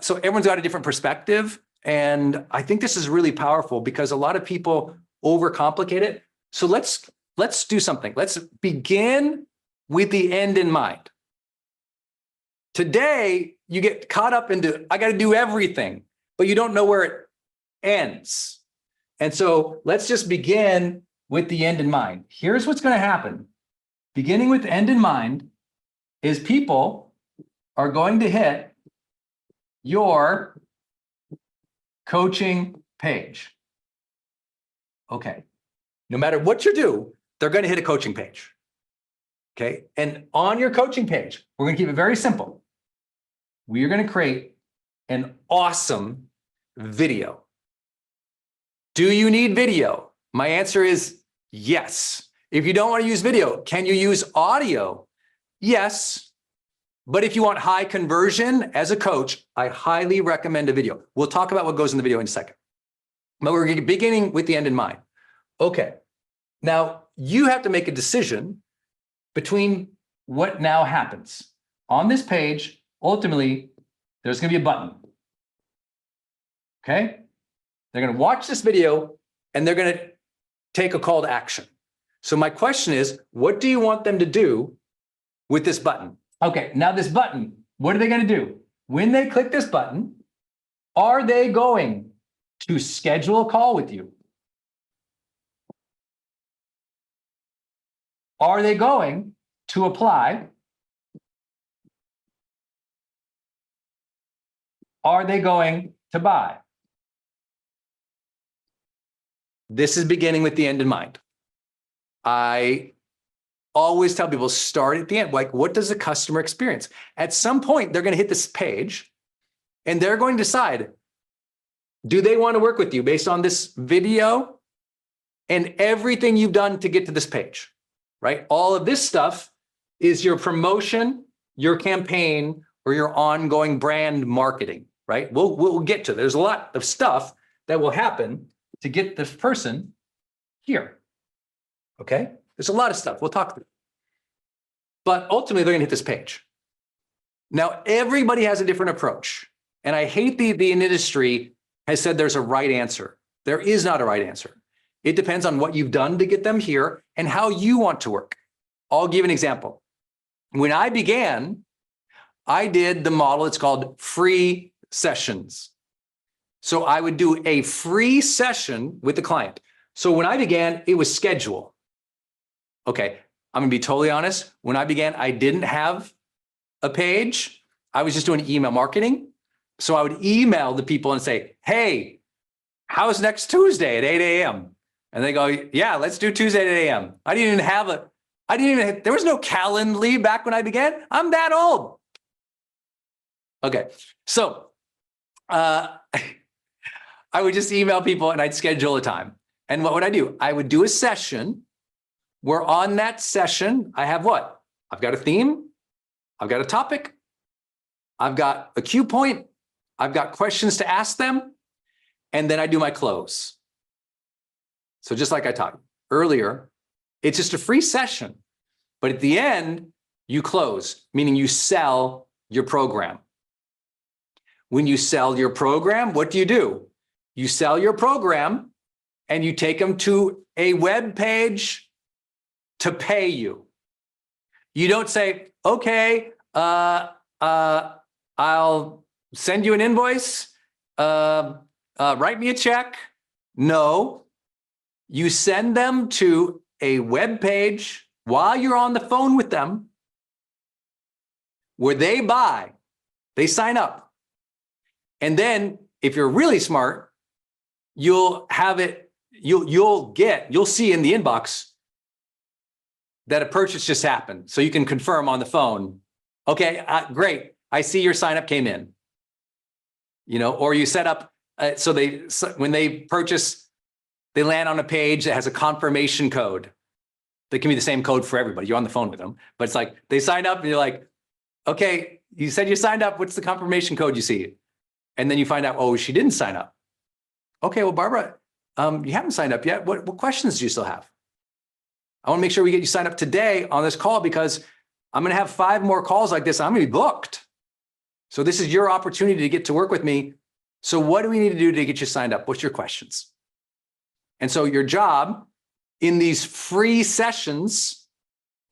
So everyone's got a different perspective. And I think this is really powerful, because a lot of people overcomplicate it. So let's do something. Let's begin with the end in mind. Today, you get caught up into, I got to do everything, but you don't know where it ends. And so let's just begin with the end in mind. Here's what's going to happen. Beginning with the end in mind is people are going to hit your coaching page. Okay. No matter what you do, they're going to hit a coaching page. Okay. And on your coaching page, we're going to keep it very simple. We are going to create an awesome video. Do you need video? My answer is yes. If you don't want to use video, can you use audio? Yes. But if you want high conversion as a coach, I highly recommend a video. We'll talk about what goes in the video in a second. But we're beginning with the end in mind. Okay. Now you have to make a decision between what now happens. On this page, ultimately, there's going to be a button. Okay? They're going to watch this video and they're going to take a call to action. So my question is, what do you want them to do with this button. Okay, now this button, what are they going to do? When they click this button, are they going to schedule a call with you? Are they going to apply? Are they going to buy? This is beginning with the end in mind. I always tell people, start at the end. Like, what does the customer experience? At some point, they're going to hit this page and they're going to decide, do they want to work with you based on this video and everything you've done to get to this page, right? All of this stuff is your promotion, your campaign, or your ongoing brand marketing, right? We'll get to, there's a lot of stuff that will happen to get this person here, okay? There's a lot of stuff we'll talk through. But ultimately, they're gonna hit this page. Now, everybody has a different approach. And I hate the industry has said there's a right answer. There is not a right answer. It depends on what you've done to get them here and how you want to work. I'll give an example. When I began, I did the model, it's called free sessions. So I would do a free session with the client. So when I began, it was schedule. Okay, I'm gonna be totally honest. When I began, I didn't have a page. I was just doing email marketing. So I would email the people and say, hey, how's next Tuesday at 8 a.m.? And they go, yeah, let's do Tuesday at 8 a.m. There was no Calendly back when I began. I'm that old. Okay, so I would just email people and I'd schedule a time. And what would I do? I would do a session where on that session, I have what? I've got a theme, I've got a topic, I've got a cue point, I've got questions to ask them, and then I do my close. So just like I talked earlier, it's just a free session, but at the end, you close, meaning you sell your program. When you sell your program, what do? You sell your program and you take them to a web page to pay you. You don't say, okay, I'll send you an invoice, write me a check. No, you send them to a web page while you're on the phone with them where they buy, they sign up. And then if you're really smart, you'll have it, you'll see in the inbox that a purchase just happened. So you can confirm on the phone, okay, great. I see your sign up came in, or you set up, when they purchase, they land on a page that has a confirmation code. That can be the same code for everybody. You're on the phone with them, but it's like they sign up and you're like, okay, you said you signed up. What's the confirmation code you see? And then you find out, oh, she didn't sign up. Okay, well, Barbara, you haven't signed up yet. What questions do you still have? I want to make sure we get you signed up today on this call because I'm going to have 5 more calls like this. I'm going to be booked. So this is your opportunity to get to work with me. So what do we need to do to get you signed up? What's your questions? And so your job in these free sessions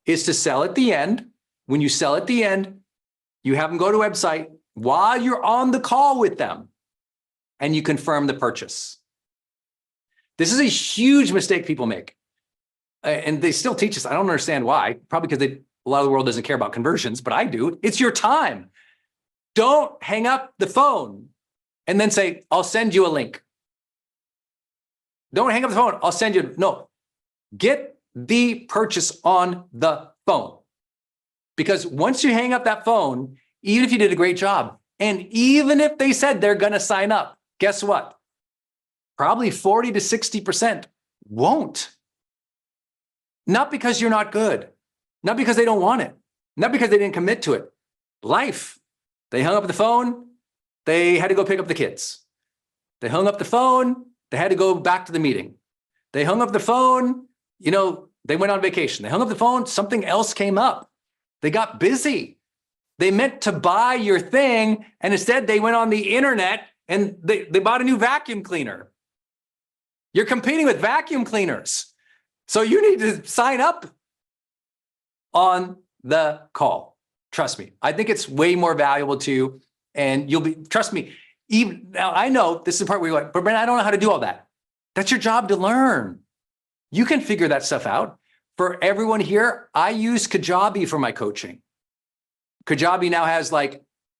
is to sell at the end. When you sell at the end, you have them go to a website while you're on the call with them and you confirm the purchase. This is a huge mistake people make. And they still teach us. I don't understand why. Probably because a lot of the world doesn't care about conversions, but I do. It's your time. Don't hang up the phone and then say, I'll send you a link. Don't hang up the phone. I'll send you. No, get the purchase on the phone. Because once you hang up that phone, even if you did a great job, and even if they said they're going to sign up, guess what? Probably 40 to 60% won't. Not because you're not good, not because they don't want it, not because they didn't commit to it. Life. They hung up the phone. They had to go pick up the kids. They hung up the phone. They had to go back to the meeting. They hung up the phone. They went on vacation. They hung up the phone. Something else came up. They got busy. They meant to buy your thing. And instead they went on the internet and they bought a new vacuum cleaner. You're competing with vacuum cleaners. So you need to sign up on the call. Trust me. I think it's way more valuable to you, and trust me, even now I know this is the part where you're like, but Brent, I don't know how to do all that. That's your job to learn. You can figure that stuff out. For everyone here, I use Kajabi for my coaching. Kajabi now has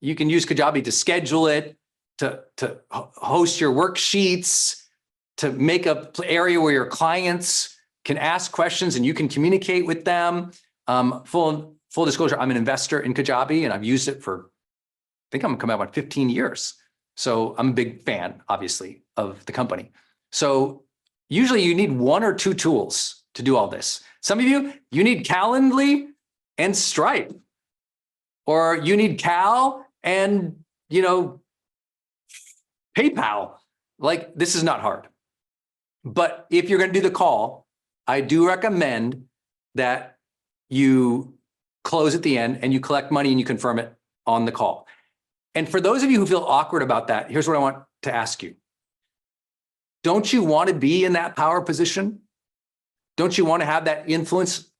you can use Kajabi to schedule it, to host your worksheets, to make an area where your clients can ask questions and you can communicate with them. Full disclosure, I'm an investor in Kajabi and I've used it for, I think I'm coming up on 15 years. So I'm a big fan, obviously, of the company. So usually you need one or two tools to do all this. Some of you need Calendly and Stripe, or you need Cal and, PayPal. This is not hard. But if you're going to do the call, I do recommend that you close at the end and you collect money and you confirm it on the call. And for those of you who feel awkward about that, here's what I want to ask you. Don't you want to be in that power position? Don't you want to have that influence?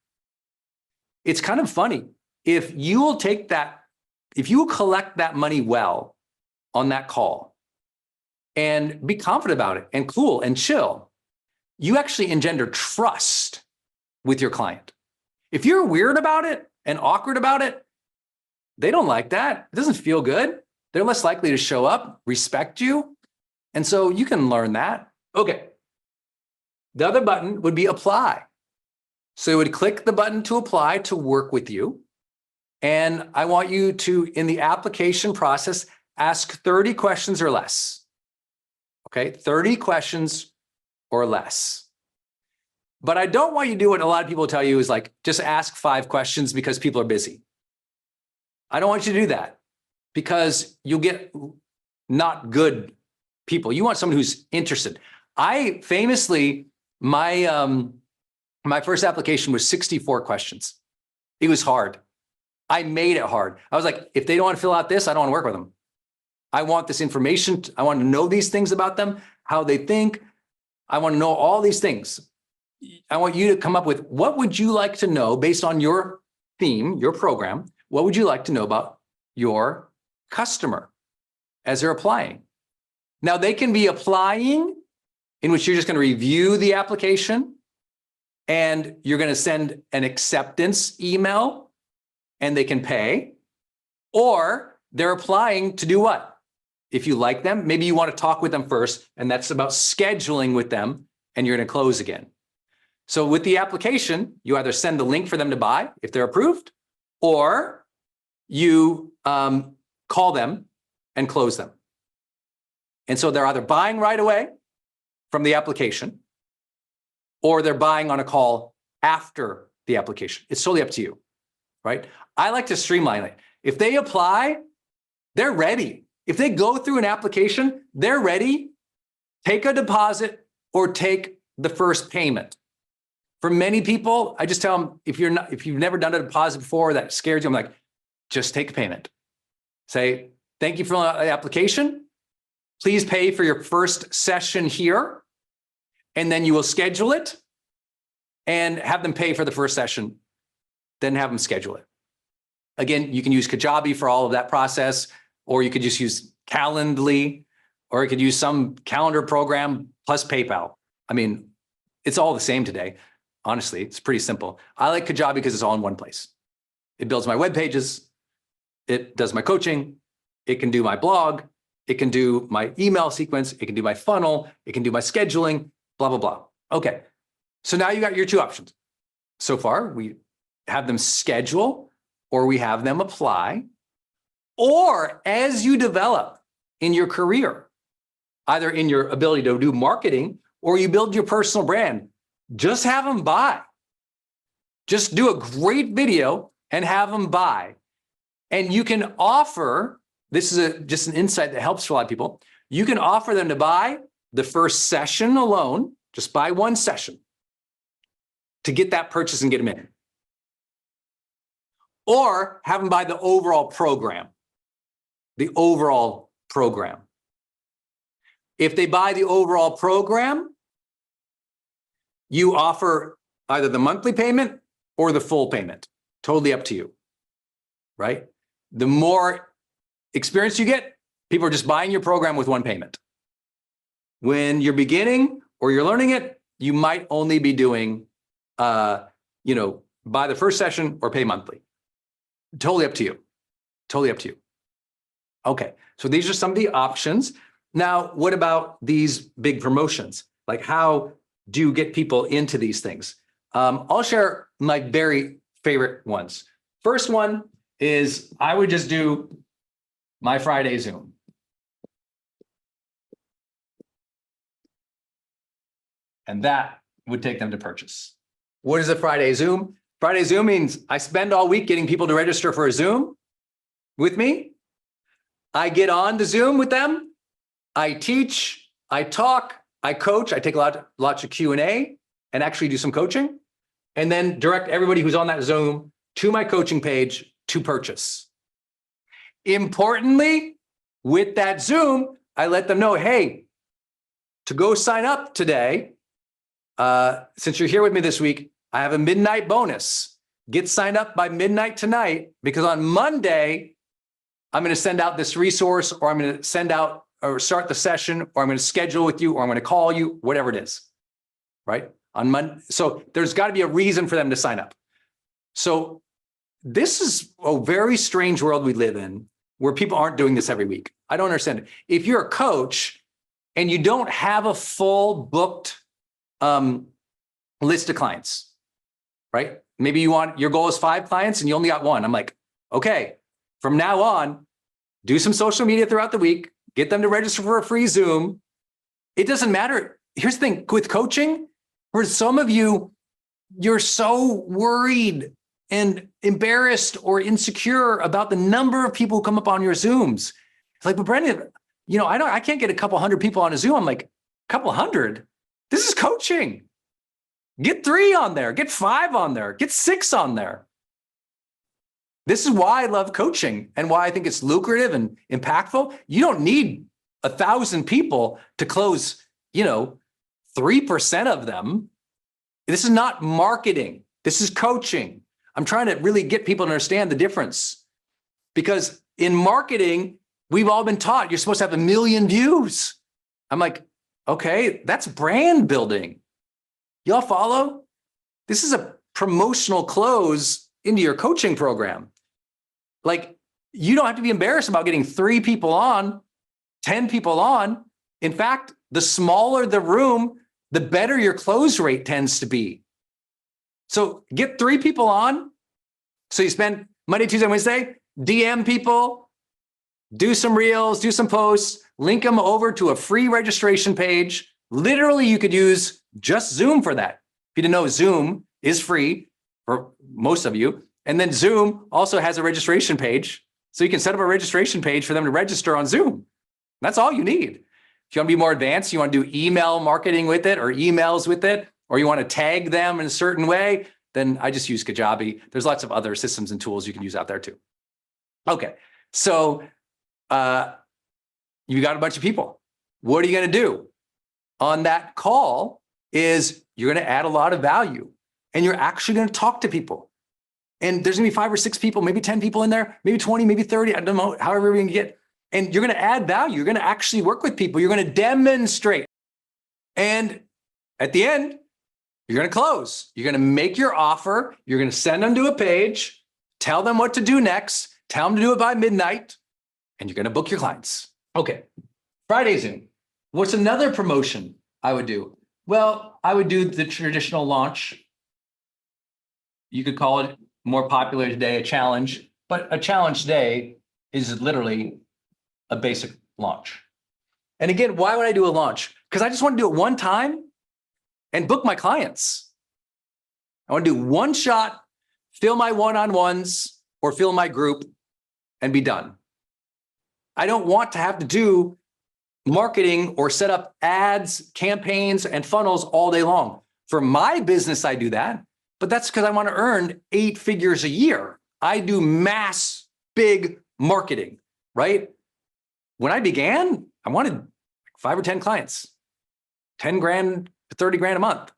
It's kind of funny. If you will collect that money well on that call and be confident about it and cool and chill, you actually engender trust with your client. If you're weird about it and awkward about it, they don't like that. It doesn't feel good. They're less likely to show up, respect you. And so you can learn that. Okay. The other button would be apply. So you would click the button to apply to work with you. And I want you to, in the application process, ask 30 questions or less. Okay, 30 questions or less. But I don't want you to do what a lot of people tell you is just ask 5 questions because people are busy. I don't want you to do that because you'll get not good people. You want someone who's interested. I famously, my first application was 64 questions. It was hard. I made it hard. I was like, if they don't want to fill out this, I don't want to work with them. I want this information. I want to know these things about them, how they think. I want to know all these things. I want you to come up with, what would you like to know based on your theme, your program? What would you like to know about your customer as they're applying? Now, they can be applying, in which you're just going to review the application and you're going to send an acceptance email and they can pay, or they're applying to do what? If you like them, maybe you want to talk with them first, and that's about scheduling with them, and you're going to close again. So with the application, you either send the link for them to buy if they're approved, or you call them and close them. And so they're either buying right away from the application, or they're buying on a call after the application. It's totally up to you, right? I like to streamline it. If they apply, they're ready. If they go through an application, they're ready. Take a deposit or take the first payment. For many people, I just tell them, if you've never done a deposit before, that scares you, I'm like, just take a payment. Say, thank you for filling out the application. Please pay for your first session here. And then you will schedule it and have them pay for the first session, then have them schedule it. Again, you can use Kajabi for all of that process, or you could just use Calendly, or you could use some calendar program plus PayPal. I mean, it's all the same today. Honestly, it's pretty simple. I like Kajabi because it's all in one place. It builds my web pages. It does my coaching. It can do my blog. It can do my email sequence. It can do my funnel. It can do my scheduling, blah, blah, blah. Okay. So now you got your two options. So far, we have them schedule, or we have them apply, or as you develop in your career, either in your ability to do marketing or you build your personal brand, just have them buy. Just do a great video and have them buy. And you can offer, this is just an insight that helps for a lot of people. You can offer them to buy the first session alone, just buy one session to get that purchase and get them in. Or have them buy the overall program. The overall program. If they buy the overall program, you offer either the monthly payment or the full payment. Totally up to you. right? The more experience you get, people are just buying your program with one payment. When you're beginning or you're learning it, you might only be doing, buy the first session or pay monthly. Totally up to you. Totally up to you. Okay, so these are some of the options. Now, what about these big promotions? Like, how do you get people into these things? I'll share my very favorite ones. First one is I would just do my Friday Zoom. And that would take them to purchase. What is a Friday Zoom? Friday Zoom means I spend all week getting people to register for a Zoom with me. I get on to Zoom with them. I teach, I talk, I coach, I take lots of Q&A and actually do some coaching, and then direct everybody who's on that Zoom to my coaching page to purchase. Importantly, with that Zoom, I let them know, hey, to go sign up today, since you're here with me this week, I have a midnight bonus. Get signed up by midnight tonight, because on Monday, I'm going to send out this resource, or I'm going to send out or start the session, or I'm going to schedule with you, or I'm going to call you, whatever it is, right? On Monday. So there's got to be a reason for them to sign up. So this is a very strange world we live in, where people aren't doing this every week. I don't understand it. If you're a coach and you don't have a full booked list of clients, right? Maybe your goal is 5 clients and you only got 1. I'm like, okay, from now on, do some social media throughout the week, get them to register for a free Zoom. It doesn't matter. Here's the thing with coaching, for some of you, you're so worried and embarrassed or insecure about the number of people who come up on your Zooms. It's like, but Brendan, I can't get a couple hundred people on a Zoom. I'm like, a couple hundred? This is coaching. Get 3 on there, get 5 on there, get 6 on there. This is why I love coaching and why I think it's lucrative and impactful. You don't need 1,000 people to close, 3% of them. This is not marketing. This is coaching. I'm trying to really get people to understand the difference, because in marketing, we've all been taught you're supposed to have 1 million views. I'm like, okay, that's brand building. Y'all follow? This is a promotional close into your coaching program. Like, you don't have to be embarrassed about getting 3 people on, 10 people on. In fact, the smaller the room, the better your close rate tends to be. So get 3 people on. So you spend Monday, Tuesday, Wednesday, DM people, do some reels, do some posts, link them over to a free registration page. Literally, you could use just Zoom for that. If you didn't know, Zoom is free for most of you. And then Zoom also has a registration page. So you can set up a registration page for them to register on Zoom. That's all you need. If you want to be more advanced, you want to do email marketing with it or emails with it, or you want to tag them in a certain way, then I just use Kajabi. There's lots of other systems and tools you can use out there too. Okay, so you got a bunch of people. What are you going to do? On that call is you're going to add a lot of value, and you're actually going to talk to people. And there's going to be 5 or 6 people, maybe 10 people in there, maybe 20, maybe 30. I don't know, however we can get. And you're going to add value. You're going to actually work with people. You're going to demonstrate. And at the end, you're going to close. You're going to make your offer. You're going to send them to a page, tell them what to do next, tell them to do it by midnight, and you're going to book your clients. Okay, Friday Zoom. What's another promotion I would do? Well, I would do the traditional launch. You could call it more popular today, a challenge, but a challenge today is literally a basic launch. And again, why would I do a launch? Because I just want to do it one time and book my clients. I want to do one shot, fill my one-on-ones or fill my group and be done. I don't want to have to do marketing or set up ads, campaigns, and funnels all day long. For my business, I do that, but that's because I want to earn 8 figures a year. I do mass, big marketing, right? When I began, I wanted 5 or 10 clients, 10 grand to 30 grand a month.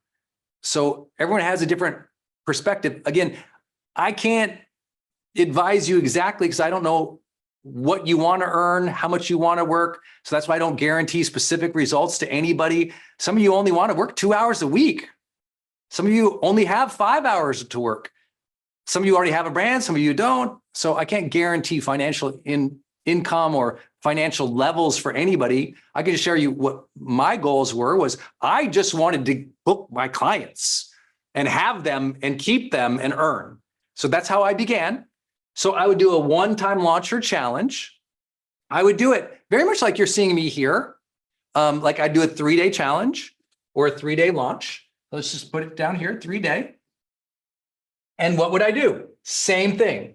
So everyone has a different perspective. Again, I can't advise you exactly because I don't know what you want to earn, how much you want to work. So that's why I don't guarantee specific results to anybody. Some of you only want to work 2 hours a week. Some of you only have 5 hours to work. Some of you already have a brand, some of you don't. So I can't guarantee financial income or financial levels for anybody. I can just share you what my goals was I just wanted to book my clients and have them and keep them and earn. So that's how I began. So I would do a one-time launcher challenge. I would do it very much like you're seeing me here. Like I'd do a 3-day challenge or a 3-day launch. Let's just put it down here, 3-day. And what would I do? Same thing.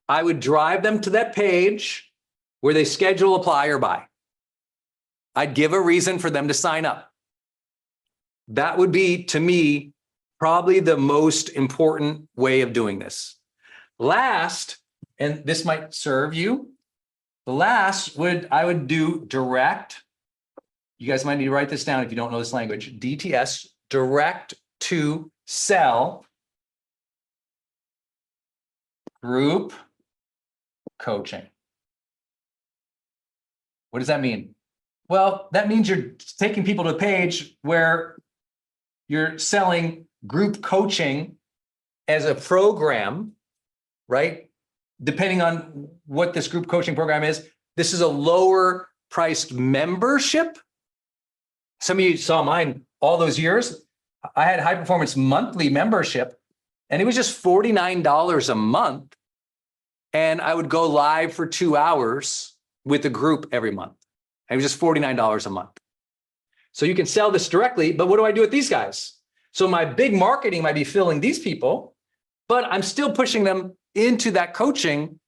I would drive them to that page where they schedule, apply, or buy. I'd give a reason for them to sign up. That would be, to me, probably the most important way of doing this. Last, and this might serve you, I would do direct. You guys might need to write this down if you don't know this language. DTS, direct to sell group coaching. What does that mean? Well, that means you're taking people to a page where you're selling group coaching as a program, right? Depending on what this group coaching program is, this is a lower priced membership. Some of you saw mine all those years. I had High Performance monthly membership, and it was just $49 a month. And I would go live for 2 hours with a group every month. It was just $49 a month. So you can sell this directly, but what do I do with these guys? So my big marketing might be filling these people, but I'm still pushing them into that coaching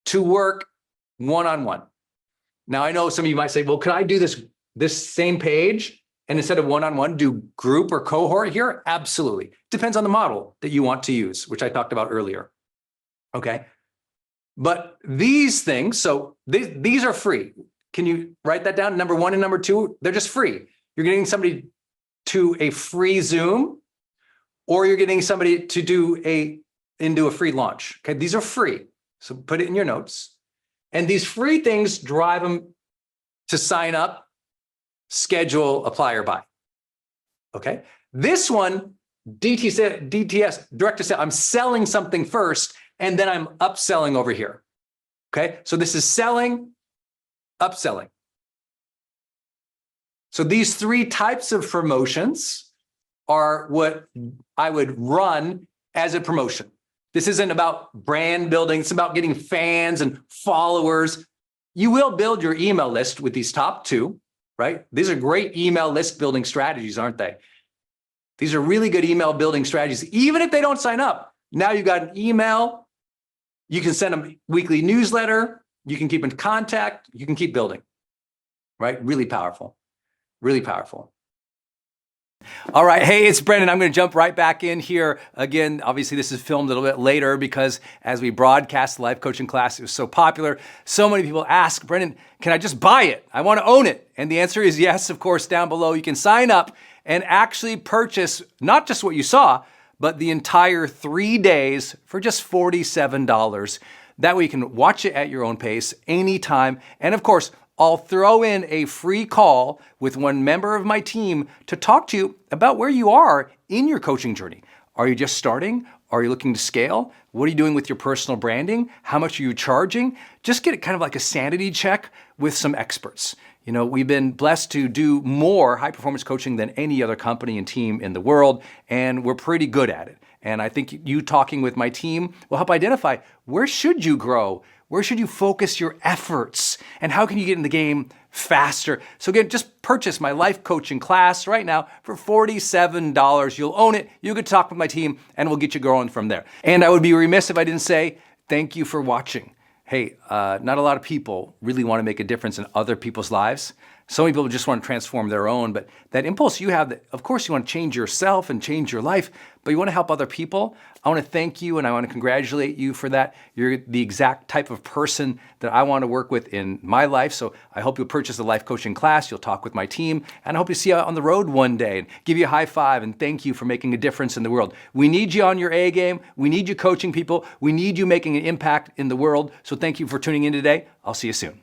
to work one-on-one. Now, I know some of you might say, well, could I do this same page and instead of one-on-one do group or cohort here? Absolutely. Depends on the model that you want to use, which I talked about earlier. Okay. But these things, so these are free. Can you write that down? Number 1 and number 2, they're just free. You're getting somebody to a free Zoom, or you're getting somebody to do a free launch. Okay, these are free. So put it in your notes. And these free things drive them to sign up, schedule, apply, or buy. Okay, this one, DTS, direct to sell, I'm selling something first, and then I'm upselling over here. Okay, so this is selling, upselling. So these 3 types of promotions are what I would run as a promotion. This isn't about brand building. It's about getting fans and followers. You will build your email list with these top 2, right? These are great email list building strategies, aren't they? These are really good email building strategies. Even if they don't sign up, now you've got an email. You can send them a weekly newsletter. You can keep in contact. You can keep building, right? Really powerful, really powerful. All right. Hey, it's Brendan. I'm going to jump right back in here. Again, obviously this is filmed a little bit later because as we broadcast the life coaching class, it was so popular. So many people ask, Brendan, can I just buy it? I want to own it. And the answer is yes, of course, down below. You can sign up and actually purchase not just what you saw, but the entire 3 days for just $47. That way you can watch it at your own pace anytime. And of course, I'll throw in a free call with one member of my team to talk to you about where you are in your coaching journey. Are you just starting? Are you looking to scale? What are you doing with your personal branding? How much are you charging? Just get it kind of like a sanity check with some experts. You know, we've been blessed to do more high performance coaching than any other company and team in the world, and we're pretty good at it. And I think you talking with my team will help identify where should you grow? Where should you focus your efforts? And how can you get in the game faster? So again, just purchase my life coaching class right now for $47. You'll own it. You could talk with my team and we'll get you growing from there. And I would be remiss if I didn't say thank you for watching. Hey, not a lot of people really want to make a difference in other people's lives. So many people just want to transform their own, but that impulse you have, that of course you want to change yourself and change your life, but you want to help other people. I want to thank you and I want to congratulate you for that. You're the exact type of person that I want to work with in my life. So I hope you'll purchase a life coaching class. You'll talk with my team, and I hope to see you on the road one day and give you a high five and thank you for making a difference in the world. We need you on your A game. We need you coaching people. We need you making an impact in the world. So thank you for tuning in today. I'll see you soon.